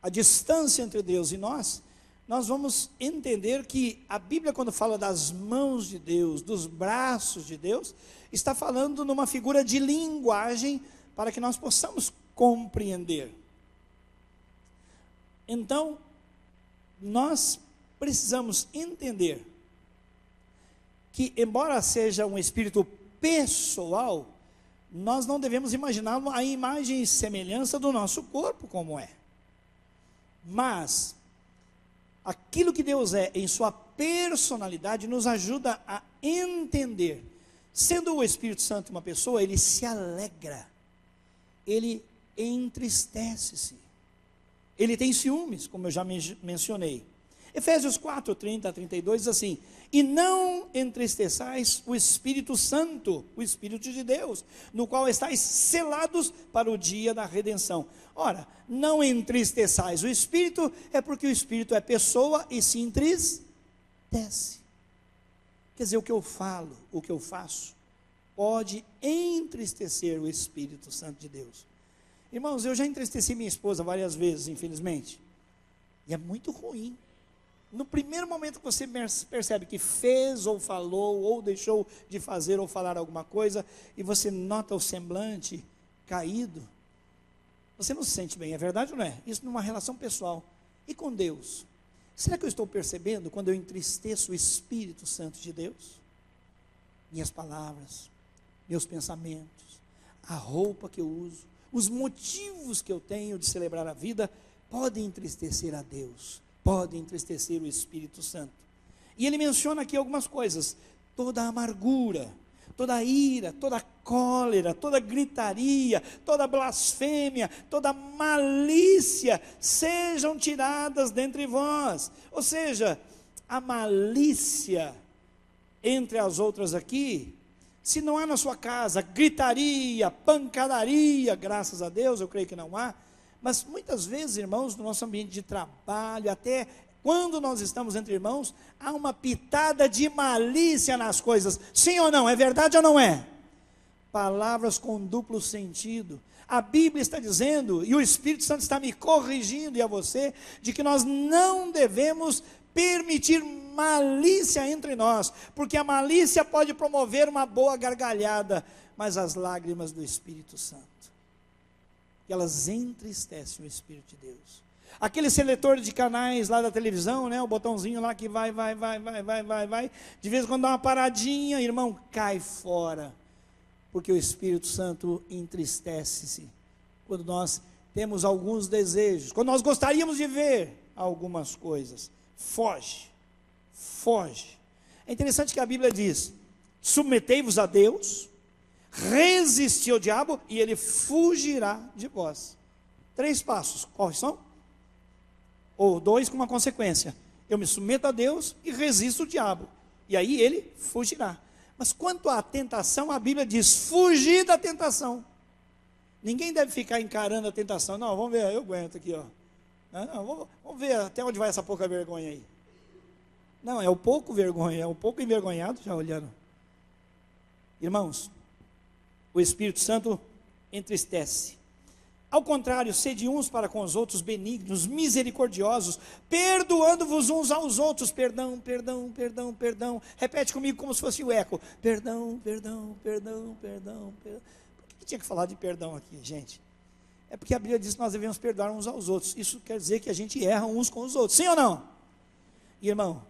Speaker 6: a distância entre Deus e nós vamos entender que a Bíblia, quando fala das mãos de Deus, dos braços de Deus, está falando numa figura de linguagem para que nós possamos compreender. Então, nós precisamos entender que, embora seja um espírito pessoal, nós não devemos imaginar a imagem e semelhança do nosso corpo como é. Mas aquilo que Deus é em sua personalidade nos ajuda a entender. Sendo o Espírito Santo uma pessoa, ele se alegra, ele entristece-se, ele tem ciúmes, como eu já mencionei. Efésios 4, 30 a 32 diz assim: e não entristeçais o Espírito Santo, o Espírito de Deus, no qual estáis selados para o dia da redenção. Ora, não entristeçais o Espírito, é porque o Espírito é pessoa e se entristece. Quer dizer, o que eu falo, o que eu faço, pode entristecer o Espírito Santo de Deus. Irmãos, eu já entristeci minha esposa várias vezes, infelizmente, e é muito ruim. No primeiro momento que você percebe que fez ou falou, ou deixou de fazer ou falar alguma coisa, e você nota o semblante caído, você não se sente bem, é verdade ou não é? Isso numa relação pessoal. E com Deus? Será que eu estou percebendo quando eu entristeço o Espírito Santo de Deus? Minhas palavras, meus pensamentos, a roupa que eu uso, os motivos que eu tenho de celebrar a vida, podem entristecer a Deus, podem entristecer o Espírito Santo. E ele menciona aqui algumas coisas: toda amargura, toda ira, toda cólera, toda gritaria, toda blasfêmia, toda malícia, sejam tiradas dentre vós. Ou seja, a malícia, entre as outras aqui, se não há na sua casa gritaria, pancadaria, graças a Deus, eu creio que não há, mas muitas vezes, irmãos, no nosso ambiente de trabalho, até quando nós estamos entre irmãos, há uma pitada de malícia nas coisas. Sim ou não? É verdade ou não é? Palavras com duplo sentido. A Bíblia está dizendo, e o Espírito Santo está me corrigindo, e a você, de que nós não devemos permitir malícia entre nós, porque a malícia pode promover uma boa gargalhada, mas as lágrimas do Espírito Santo, elas entristecem o Espírito de Deus. Aquele seletor de canais lá da televisão, né? O botãozinho lá que vai. De vez em quando dá uma paradinha, irmão, cai fora. Porque o Espírito Santo entristece-se quando nós temos alguns desejos, quando nós gostaríamos de ver algumas coisas. Foge. É interessante que a Bíblia diz: submetei-vos a Deus, resisti ao diabo e ele fugirá de vós. 3 passos, quais são? Ou 2 com uma consequência: eu me submeto a Deus e resisto ao diabo, e aí ele fugirá. Mas quanto à tentação, a Bíblia diz: fugir da tentação. Ninguém deve ficar encarando a tentação. Não, vamos ver, eu aguento aqui, ó. Não, vamos ver até onde vai essa pouca vergonha aí. Não, é o pouco vergonha, é o pouco envergonhado já olhando. Irmãos, o Espírito Santo entristece. Ao contrário, sede uns para com os outros benignos, misericordiosos, perdoando-vos uns aos outros. Perdão. Repete comigo como se fosse o eco. Perdão. Por que tinha que falar de perdão aqui, gente? É porque a Bíblia diz que nós devemos perdoar uns aos outros. Isso quer dizer que a gente erra uns com os outros. Sim ou não? Irmão,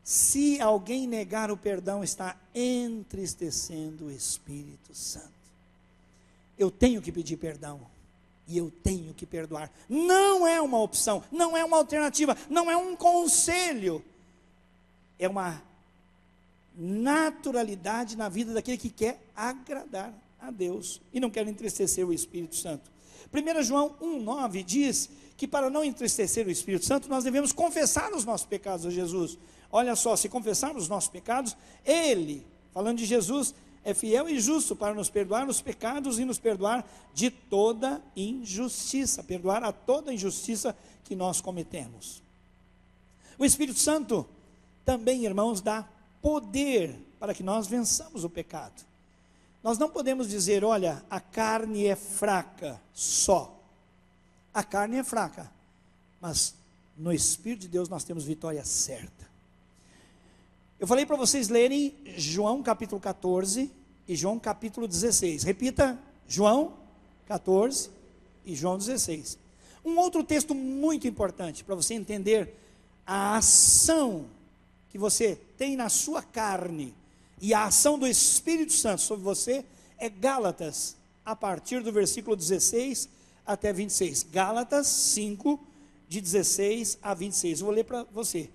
Speaker 6: se alguém negar o perdão, está entristecendo o Espírito Santo. Eu tenho que pedir perdão. E eu tenho que perdoar. Não é uma opção, não é uma alternativa, não é um conselho. É uma naturalidade na vida daquele que quer agradar a Deus e não quer entristecer o Espírito Santo. 1 João 1,9 diz que para não entristecer o Espírito Santo, nós devemos confessar os nossos pecados a Jesus. Olha só, se confessarmos os nossos pecados, Ele, falando de Jesus, é fiel e justo para nos perdoar os pecados e nos perdoar de toda injustiça, perdoar a toda injustiça que nós cometemos. O Espírito Santo também, irmãos, dá poder para que nós vençamos o pecado. Nós não podemos dizer: olha, a carne é fraca só. A carne é fraca, mas no Espírito de Deus nós temos vitória certa. Eu falei para vocês lerem João capítulo 14 e João capítulo 16. Repita: João 14 e João 16. Um outro texto muito importante para você entender a ação que você tem na sua carne e a ação do Espírito Santo sobre você é Gálatas, a partir do versículo 16 até 26. Gálatas 5, de 16 a 26. Eu vou ler para você.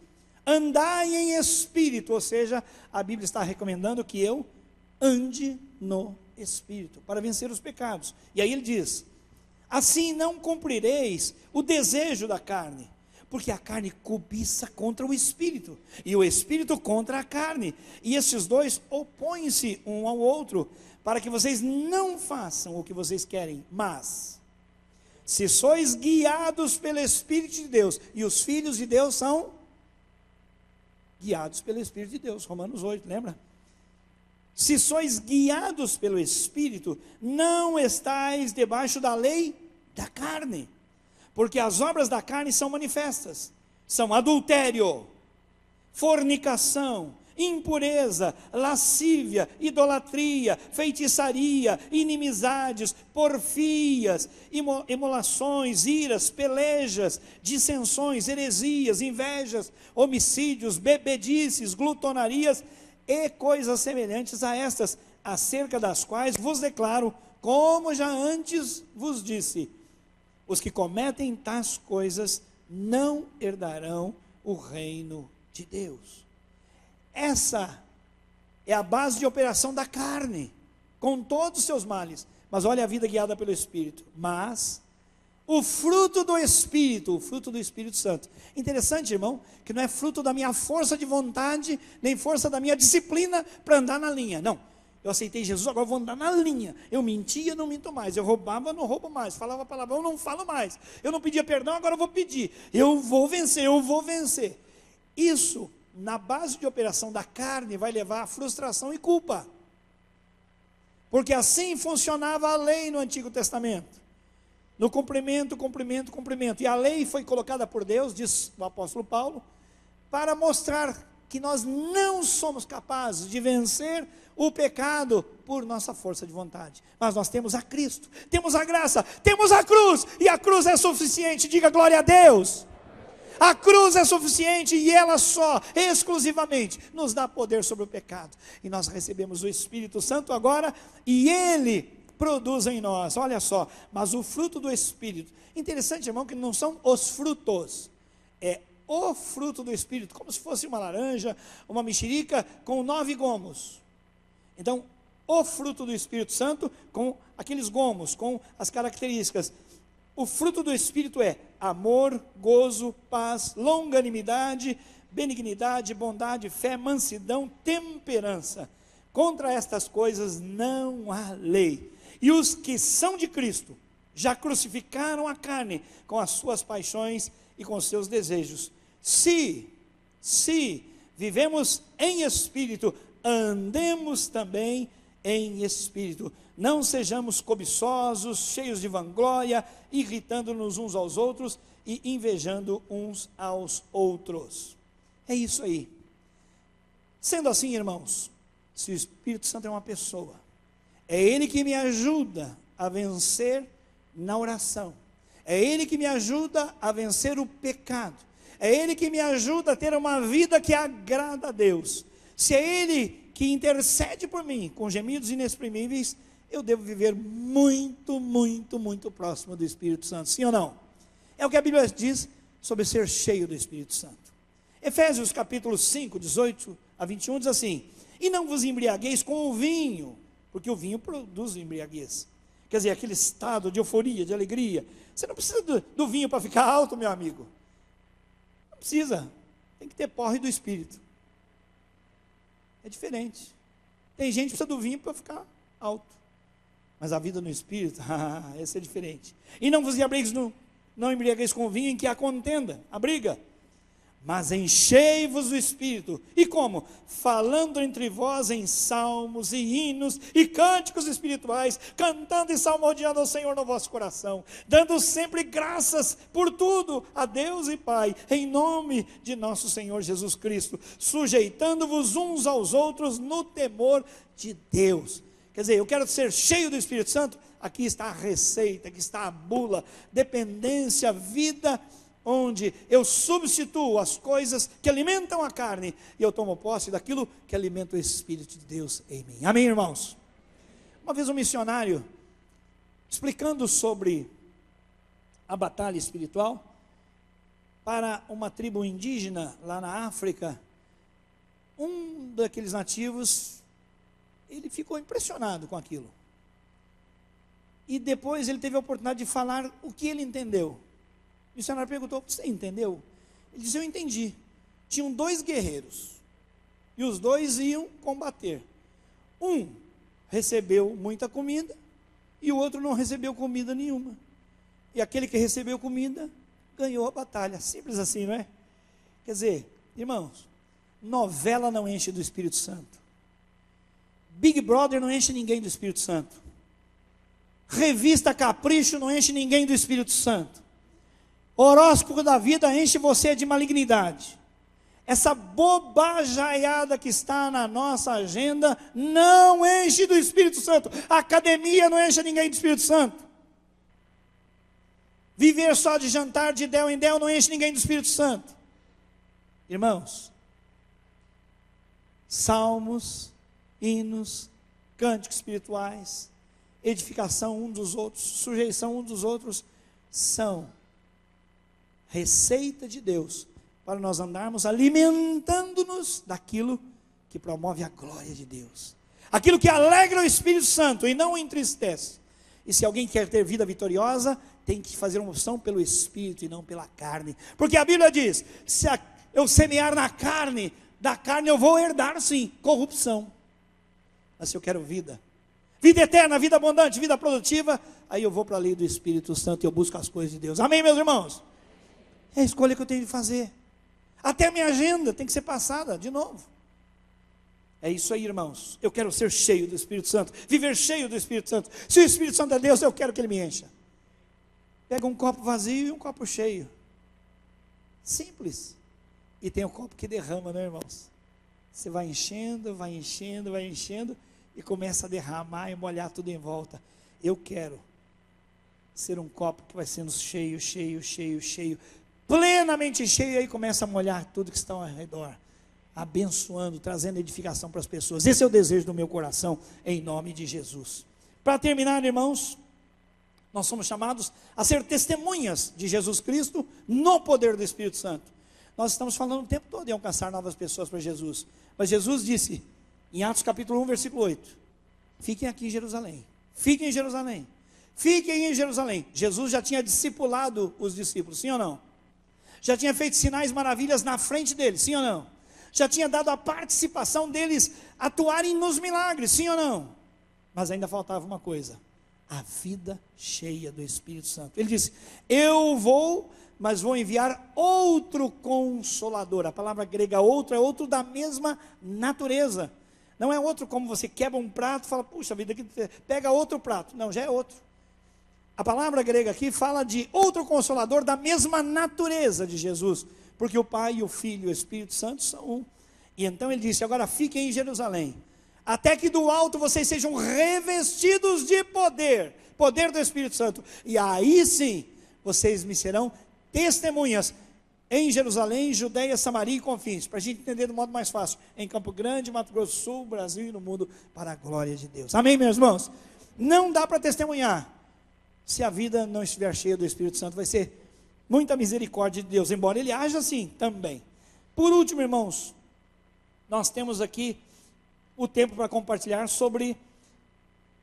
Speaker 6: Andai em espírito, ou seja, a Bíblia está recomendando que eu ande no espírito, para vencer os pecados. E aí ele diz: assim não cumprireis o desejo da carne, porque a carne cobiça contra o espírito, e o espírito contra a carne, e esses dois opõem-se um ao outro, para que vocês não façam o que vocês querem. Mas, se sois guiados pelo Espírito de Deus, e os filhos de Deus são guiados pelo Espírito de Deus, Romanos 8, lembra? Se sois guiados pelo Espírito, não estáis debaixo da lei da carne, porque as obras da carne são manifestas, são adultério, fornicação, impureza, lascívia, idolatria, feitiçaria, inimizades, porfias, emulações, iras, pelejas, dissensões, heresias, invejas, homicídios, bebedices, glutonarias e coisas semelhantes a estas, acerca das quais vos declaro, como já antes vos disse: os que cometem tais coisas não herdarão o reino de Deus. Essa é a base de operação da carne, com todos os seus males. Mas olha a vida guiada pelo Espírito. Mas o fruto do Espírito, o fruto do Espírito Santo. Interessante, irmão, que não é fruto da minha força de vontade, nem força da minha disciplina para andar na linha. Não, eu aceitei Jesus, agora vou andar na linha. Eu mentia, não minto mais. Eu roubava, não roubo mais. Falava palavrão, não falo mais. Eu não pedia perdão, agora eu vou pedir. Eu vou vencer. Isso, na base de operação da carne, vai levar a frustração e culpa. Porque assim funcionava a lei no Antigo Testamento. No cumprimento. E a lei foi colocada por Deus, diz o apóstolo Paulo, para mostrar que nós não somos capazes de vencer o pecado por nossa força de vontade. Mas nós temos a Cristo, temos a graça, temos a cruz, e a cruz é suficiente. Diga glória a Deus. A cruz é suficiente e ela só, exclusivamente, nos dá poder sobre o pecado. E nós recebemos o Espírito Santo agora e Ele produz em nós, olha só, mas o fruto do Espírito. Interessante, irmão, que não são os frutos, é o fruto do Espírito, como se fosse uma laranja, uma mexerica com 9 gomos. Então, o fruto do Espírito Santo com aqueles gomos, com as características. O fruto do Espírito é amor, gozo, paz, longanimidade, benignidade, bondade, fé, mansidão, temperança. Contra estas coisas não há lei. E os que são de Cristo já crucificaram a carne com as suas paixões e com os seus desejos. Se vivemos em espírito, andemos também em espírito. Não sejamos cobiçosos, cheios de vanglória, irritando-nos uns aos outros e invejando uns aos outros. É isso aí. Sendo assim, irmãos, se o Espírito Santo é uma pessoa, é Ele que me ajuda a vencer na oração, é Ele que me ajuda a vencer o pecado, é Ele que me ajuda a ter uma vida que agrada a Deus. Se é Ele que intercede por mim com gemidos inexprimíveis, eu devo viver muito, muito, muito próximo do Espírito Santo, sim ou não? É o que a Bíblia diz sobre ser cheio do Espírito Santo. Efésios capítulo 5, 18 a 21 diz assim: e não vos embriagueis com o vinho, porque o vinho produz embriaguez. Quer dizer, aquele estado de euforia, de alegria. Você não precisa do vinho para ficar alto, meu amigo. Não precisa. Tem que ter porre do Espírito. É diferente. Tem gente que precisa do vinho para ficar alto. Mas a vida no Espírito, essa é diferente. E não vos embriagueis com o vinho em que há contenda, a briga. Mas enchei-vos do Espírito. E como? Falando entre vós em salmos e hinos e cânticos espirituais, cantando e salmodiando ao Senhor no vosso coração, dando sempre graças por tudo a Deus e Pai, em nome de nosso Senhor Jesus Cristo, sujeitando-vos uns aos outros no temor de Deus. Quer dizer, eu quero ser cheio do Espírito Santo. Aqui está a receita, aqui está a bula, dependência, vida, onde eu substituo as coisas que alimentam a carne e eu tomo posse daquilo que alimenta o Espírito de Deus em mim. Amém, irmãos? Uma vez um missionário, explicando sobre a batalha espiritual para uma tribo indígena lá na África, um daqueles nativos, ele ficou impressionado com aquilo. E depois ele teve a oportunidade de falar o que ele entendeu. O missionário perguntou: você entendeu? Ele disse: eu entendi. Tinham 2 guerreiros, e os 2 iam combater. Um recebeu muita comida, e o outro não recebeu comida nenhuma. E aquele que recebeu comida, ganhou a batalha. Simples assim, não é? Quer dizer, irmãos, novela não enche do Espírito Santo. Big Brother não enche ninguém do Espírito Santo. Revista Capricho não enche ninguém do Espírito Santo. Horóscopo da vida enche você de malignidade. Essa bobajaiada que está na nossa agenda não enche do Espírito Santo. A academia não enche ninguém do Espírito Santo. Viver só de jantar de del em del não enche ninguém do Espírito Santo. Irmãos, salmos, hinos, cânticos espirituais, edificação um dos outros, sujeição um dos outros, são receita de Deus para nós andarmos alimentando-nos daquilo que promove a glória de Deus, aquilo que alegra o Espírito Santo e não o entristece. E se alguém quer ter vida vitoriosa, tem que fazer uma opção pelo Espírito e não pela carne, porque a Bíblia diz: se eu semear na carne, da carne eu vou herdar sim, corrupção. Mas se eu quero vida eterna, vida abundante, vida produtiva, aí eu vou para a lei do Espírito Santo e eu busco as coisas de Deus. Amém, meus irmãos? É a escolha que eu tenho de fazer. Até a minha agenda tem que ser passada de novo. É isso aí, irmãos. Eu quero ser cheio do Espírito Santo, viver cheio do Espírito Santo. Se o Espírito Santo é Deus, eu quero que Ele me encha. Pega um copo vazio e um copo cheio. Simples. E tem o copo que derrama, né, irmãos? Você vai enchendo, vai enchendo, vai enchendo, e começa a derramar e molhar tudo em volta. Eu quero ser um copo que vai sendo cheio, cheio, cheio, cheio, plenamente cheio, e aí começa a molhar tudo que está ao redor, abençoando, trazendo edificação para as pessoas. Esse é o desejo do meu coração, em nome de Jesus. Para terminar, irmãos, nós somos chamados a ser testemunhas de Jesus Cristo no poder do Espírito Santo. Nós estamos falando o tempo todo em alcançar novas pessoas para Jesus, mas Jesus disse, em Atos capítulo 1, versículo 8, fiquem aqui em Jerusalém, fiquem em Jerusalém, fiquem em Jerusalém. Jesus já tinha discipulado os discípulos, sim ou não? Já tinha feito sinais, maravilhas na frente deles, sim ou não? Já tinha dado a participação deles atuarem nos milagres, sim ou não? Mas ainda faltava uma coisa, a vida cheia do Espírito Santo. Ele disse, eu vou, mas vou enviar outro Consolador. A palavra grega outro é outro da mesma natureza. Não é outro como você quebra um prato e fala, puxa vida, pega outro prato. Não, já é outro. A palavra grega aqui fala de outro Consolador da mesma natureza de Jesus, porque o Pai, o Filho e o Espírito Santo são um. E então ele disse, agora fiquem em Jerusalém, até que do alto vocês sejam revestidos de poder, poder do Espírito Santo, e aí sim, vocês me serão testemunhas, em Jerusalém, Judeia, Samaria e confins, para a gente entender do modo mais fácil, em Campo Grande, Mato Grosso do Sul, Brasil e no mundo, para a glória de Deus. Amém, meus irmãos? Não dá para testemunhar, se a vida não estiver cheia do Espírito Santo, vai ser muita misericórdia de Deus, embora Ele haja assim também. Por último, irmãos, nós temos aqui o tempo para compartilhar sobre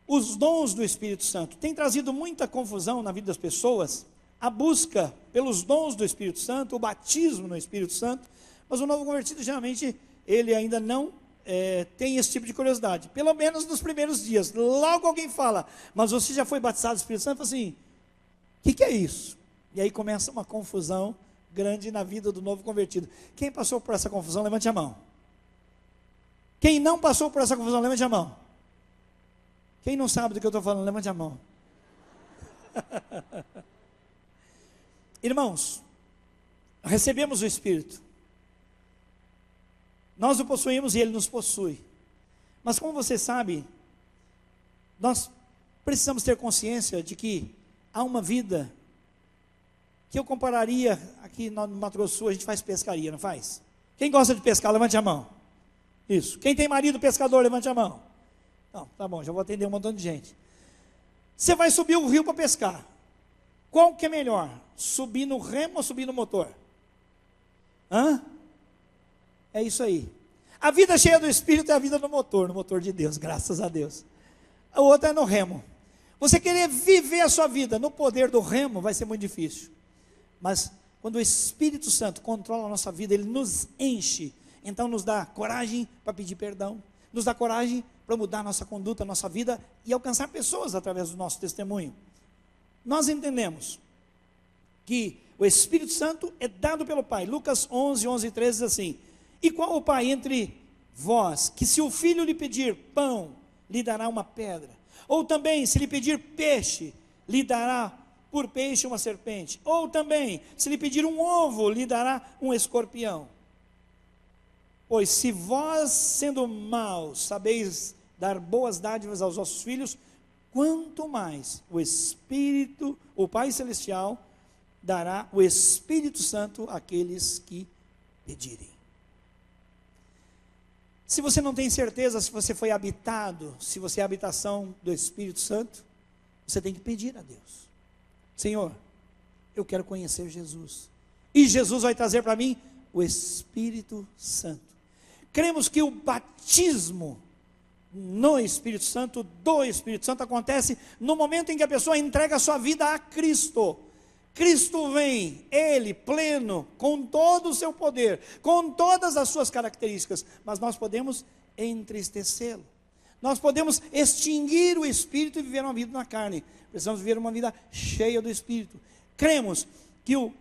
Speaker 6: os dons do Espírito Santo. Tem trazido muita confusão na vida das pessoas, a busca pelos dons do Espírito Santo, o batismo no Espírito Santo, mas o novo convertido, geralmente, ele ainda não tem esse tipo de curiosidade, pelo menos nos primeiros dias. Logo alguém fala, mas você já foi batizado no Espírito Santo? Fala assim, o que é isso? E aí começa uma confusão grande na vida do novo convertido. Quem passou por essa confusão, levante a mão. Quem não passou por essa confusão, levante a mão. Quem não sabe do que eu estou falando, levante a mão. Irmãos, recebemos o Espírito, nós o possuímos e Ele nos possui, mas como você sabe, nós precisamos ter consciência de que há uma vida, que eu compararia, aqui no Mato Grosso do Sul a gente faz pescaria, não faz? Quem gosta de pescar, levante a mão. Isso, quem tem marido pescador, levante a mão. Não, tá bom, já vou atender um montão de gente. Você vai subir o rio para pescar, qual que é melhor? Subir no remo ou subir no motor? É isso aí. A vida cheia do Espírito é a vida no motor de Deus, graças a Deus. O outro é no remo. Você querer viver a sua vida no poder do remo vai ser muito difícil. Mas quando o Espírito Santo controla a nossa vida, Ele nos enche, então nos dá coragem para pedir perdão, nos dá coragem para mudar a nossa conduta, a nossa vida e alcançar pessoas através do nosso testemunho. Nós entendemos que o Espírito Santo é dado pelo Pai. Lucas 11, 11 e 13 diz assim, e qual o pai entre vós, que se o filho lhe pedir pão, lhe dará uma pedra? Ou também, se lhe pedir peixe, lhe dará por peixe uma serpente? Ou também, se lhe pedir um ovo, lhe dará um escorpião? Pois se vós, sendo maus, sabeis dar boas dádivas aos vossos filhos, quanto mais o Espírito, o Pai Celestial, dará o Espírito Santo àqueles que pedirem. Se você não tem certeza se você foi habitado, se você é a habitação do Espírito Santo, você tem que pedir a Deus. Senhor, eu quero conhecer Jesus. E Jesus vai trazer para mim o Espírito Santo. Cremos que o batismo no Espírito Santo, do Espírito Santo, acontece no momento em que a pessoa entrega a sua vida a Cristo. Cristo vem, Ele pleno, com todo o seu poder, com todas as suas características, mas nós podemos entristecê-lo, nós podemos extinguir o Espírito e viver uma vida na carne. Precisamos viver uma vida cheia do Espírito. Cremos que o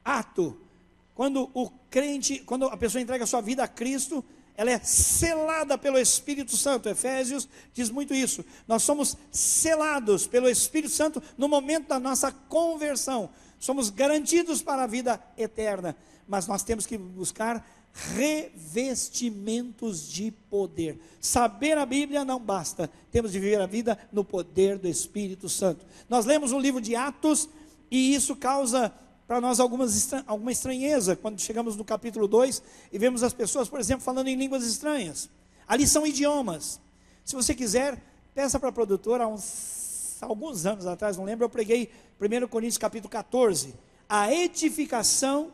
Speaker 6: ato, quando a pessoa entrega a sua vida a Cristo, ela é selada pelo Espírito Santo. Efésios diz muito isso. Nós somos selados pelo Espírito Santo no momento da nossa conversão. Somos garantidos para a vida eterna. Mas nós temos que buscar revestimentos de poder. Saber a Bíblia não basta, temos de viver a vida no poder do Espírito Santo. Nós lemos o livro de Atos e isso causa para nós alguma estranheza, quando chegamos no capítulo 2 e vemos as pessoas, por exemplo, falando em línguas estranhas. Ali são idiomas. Se você quiser, peça para a produtora, alguns anos atrás, não lembro, eu preguei 1 Coríntios capítulo 14, a edificação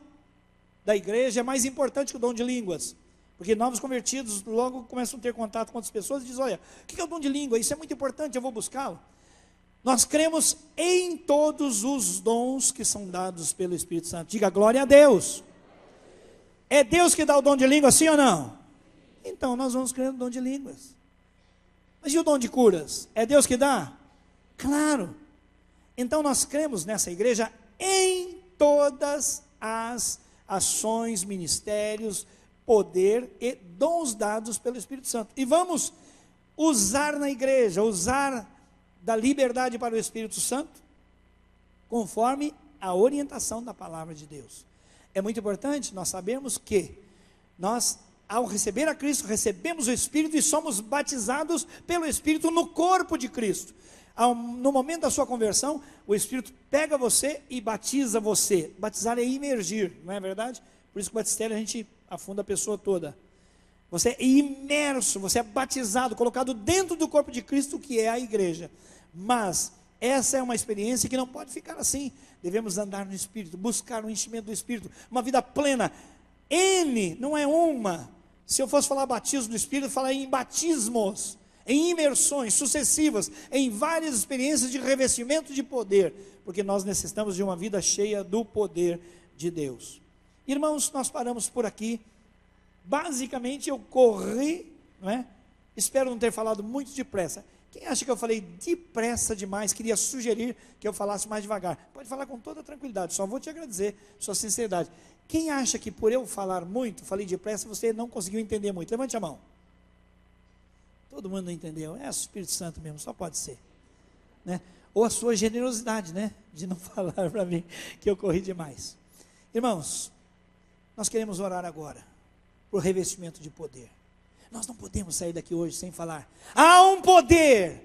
Speaker 6: da igreja é mais importante que o dom de línguas, porque novos convertidos logo começam a ter contato com outras pessoas e dizem, olha, o que é o dom de língua? Isso é muito importante, eu vou buscá-lo. Nós cremos em todos os dons que são dados pelo Espírito Santo. Diga glória a Deus. É Deus que dá o dom de língua, sim ou não? Então nós vamos crer no dom de línguas. Mas e o dom de curas? É Deus que dá? Claro. Então nós cremos nessa igreja em todas as ações, ministérios, poder e dons dados pelo Espírito Santo. E vamos usar na igreja, usar da liberdade para o Espírito Santo, conforme a orientação da palavra de Deus. É muito importante nós sabermos que nós, ao receber a Cristo, recebemos o Espírito e somos batizados pelo Espírito no corpo de Cristo. No momento da sua conversão, o Espírito pega você e batiza você. Batizar é imergir, não é verdade? Por isso que o batistério a gente afunda a pessoa toda. Você é imerso, você é batizado, colocado dentro do corpo de Cristo, que é a igreja. Mas essa é uma experiência que não pode ficar assim. Devemos andar no Espírito, buscar o enchimento do Espírito, uma vida plena. Não é uma. Se eu fosse falar batismo do Espírito, eu falaria em batismos, em imersões sucessivas, em várias experiências de revestimento de poder, porque nós necessitamos de uma vida cheia do poder de Deus. Irmãos, nós paramos por aqui. Basicamente eu corri, não é? Espero não ter falado muito depressa. Quem acha que eu falei depressa demais, queria sugerir que eu falasse mais devagar? Pode falar com toda tranquilidade, só vou te agradecer sua sinceridade. Quem acha que por eu falar muito, falei depressa, você não conseguiu entender muito? Levante a mão. Todo mundo não entendeu. É o Espírito Santo mesmo, só pode ser, né? Ou a sua generosidade, né? De não falar para mim que eu corri demais. Irmãos, nós queremos orar agora por revestimento de poder. Nós não podemos sair daqui hoje sem falar. Há um poder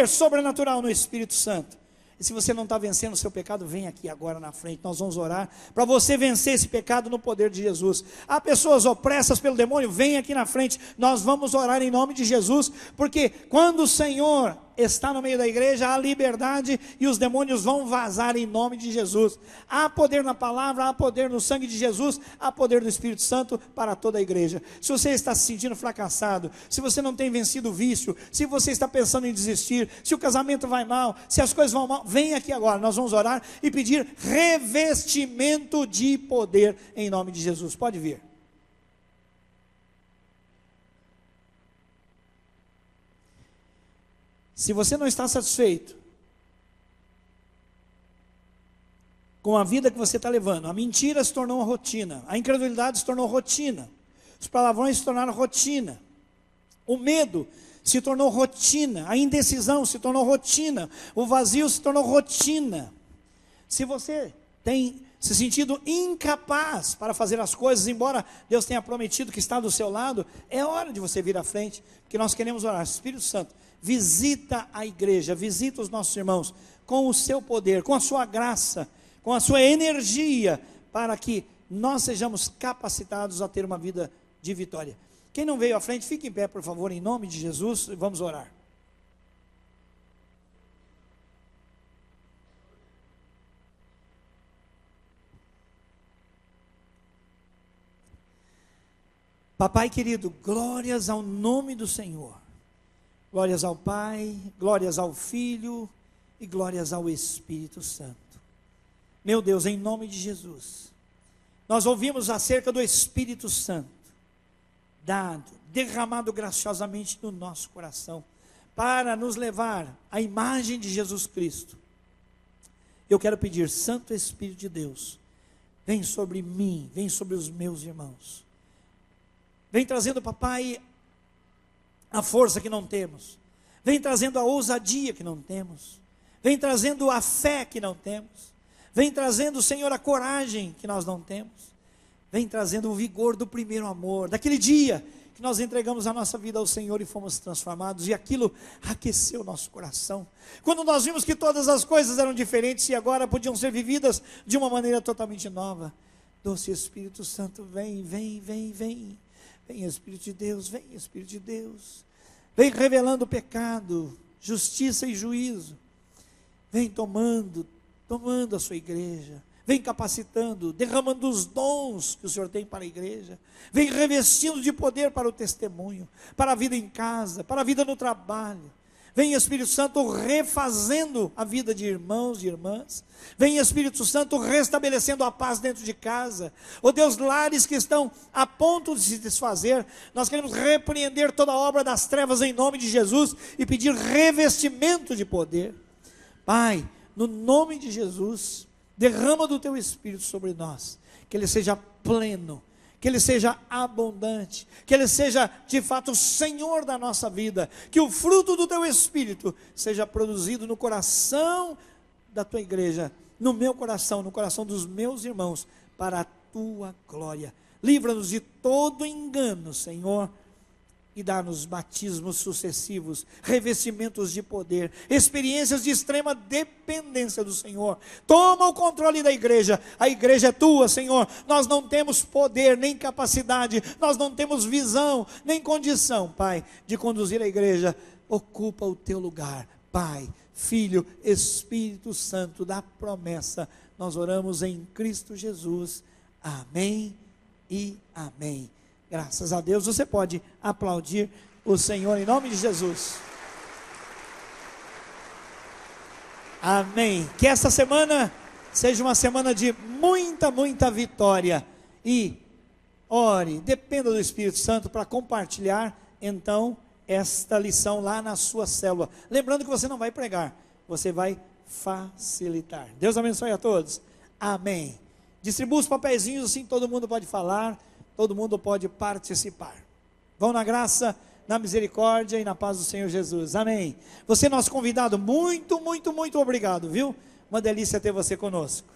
Speaker 6: sobrenatural no Espírito Santo. E se você não está vencendo o seu pecado, vem aqui agora na frente, nós vamos orar para você vencer esse pecado no poder de Jesus. Há pessoas opressas pelo demônio, vem aqui na frente, nós vamos orar em nome de Jesus, porque quando o Senhor está no meio da igreja, há liberdade e os demônios vão vazar em nome de Jesus. Há poder na palavra, há poder no sangue de Jesus, há poder do Espírito Santo para toda a igreja. Se você está se sentindo fracassado, se você não tem vencido o vício, se você está pensando em desistir, se o casamento vai mal, se as coisas vão mal, vem aqui agora, nós vamos orar e pedir revestimento de poder em nome de Jesus. Pode vir. Se você não está satisfeito com a vida que você está levando, a mentira se tornou uma rotina, a incredulidade se tornou rotina, os palavrões se tornaram rotina, o medo se tornou rotina, a indecisão se tornou rotina, o vazio se tornou rotina. Se você tem se sentido incapaz para fazer as coisas, embora Deus tenha prometido que está do seu lado, é hora de você vir à frente, porque nós queremos orar. Espírito Santo, visita a igreja, visita os nossos irmãos com o seu poder, com a sua graça, com a sua energia, para que nós sejamos capacitados a ter uma vida de vitória. Quem não veio à frente, fique em pé, por favor, em nome de Jesus, e vamos orar. Papai querido, glórias ao nome do Senhor. Glórias ao Pai, glórias ao Filho e glórias ao Espírito Santo. Meu Deus, em nome de Jesus, nós ouvimos acerca do Espírito Santo, dado, derramado graciosamente no nosso coração, para nos levar à imagem de Jesus Cristo. Eu quero pedir, Santo Espírito de Deus, vem sobre mim, vem sobre os meus irmãos. Vem trazendo, papai, a força que não temos. Vem trazendo a ousadia que não temos. Vem trazendo a fé que não temos. Vem trazendo, Senhor, a coragem que nós não temos. Vem trazendo o vigor do primeiro amor, daquele dia que nós entregamos a nossa vida ao Senhor e fomos transformados, e aquilo aqueceu o nosso coração. Quando nós vimos que todas as coisas eram diferentes e agora podiam ser vividas de uma maneira totalmente nova. Doce Espírito Santo, vem, vem, vem, vem. Vem Espírito de Deus, vem Espírito de Deus. Vem revelando o pecado, justiça e juízo. Vem tomando a sua igreja. Vem capacitando, derramando os dons que o Senhor tem para a igreja. Vem revestindo de poder para o testemunho, para a vida em casa, para a vida no trabalho. Vem Espírito Santo refazendo a vida de irmãos e irmãs. Vem Espírito Santo restabelecendo a paz dentro de casa. Ó Deus, lares que estão a ponto de se desfazer, nós queremos repreender toda a obra das trevas em nome de Jesus e pedir revestimento de poder. Pai, no nome de Jesus, derrama do teu Espírito sobre nós, que ele seja pleno, que ele seja abundante, que ele seja de fato o Senhor da nossa vida, que o fruto do teu Espírito seja produzido no coração da tua igreja, no meu coração, no coração dos meus irmãos, para a tua glória. Livra-nos de todo engano, Senhor, e dá-nos batismos sucessivos, revestimentos de poder, experiências de extrema dependência do Senhor. Toma o controle da igreja, a igreja é tua, Senhor. Nós não temos poder, nem capacidade, nós não temos visão, nem condição, Pai, de conduzir a igreja. Ocupa o teu lugar, Pai, Filho, Espírito Santo da promessa. Nós oramos em Cristo Jesus. Amém e amém. Graças a Deus. Você pode aplaudir o Senhor em nome de Jesus. Amém. Que essa semana seja uma semana de muita vitória. E ore, dependa do Espírito Santo para compartilhar então esta lição lá na sua célula. Lembrando que você não vai pregar, você vai facilitar. Deus abençoe a todos. Amém. Distribua os papeizinhos, assim todo mundo pode falar. Todo mundo pode participar. Vão na graça, na misericórdia e na paz do Senhor Jesus. Amém. Você é nosso convidado, muito obrigado, viu? Uma delícia ter você conosco.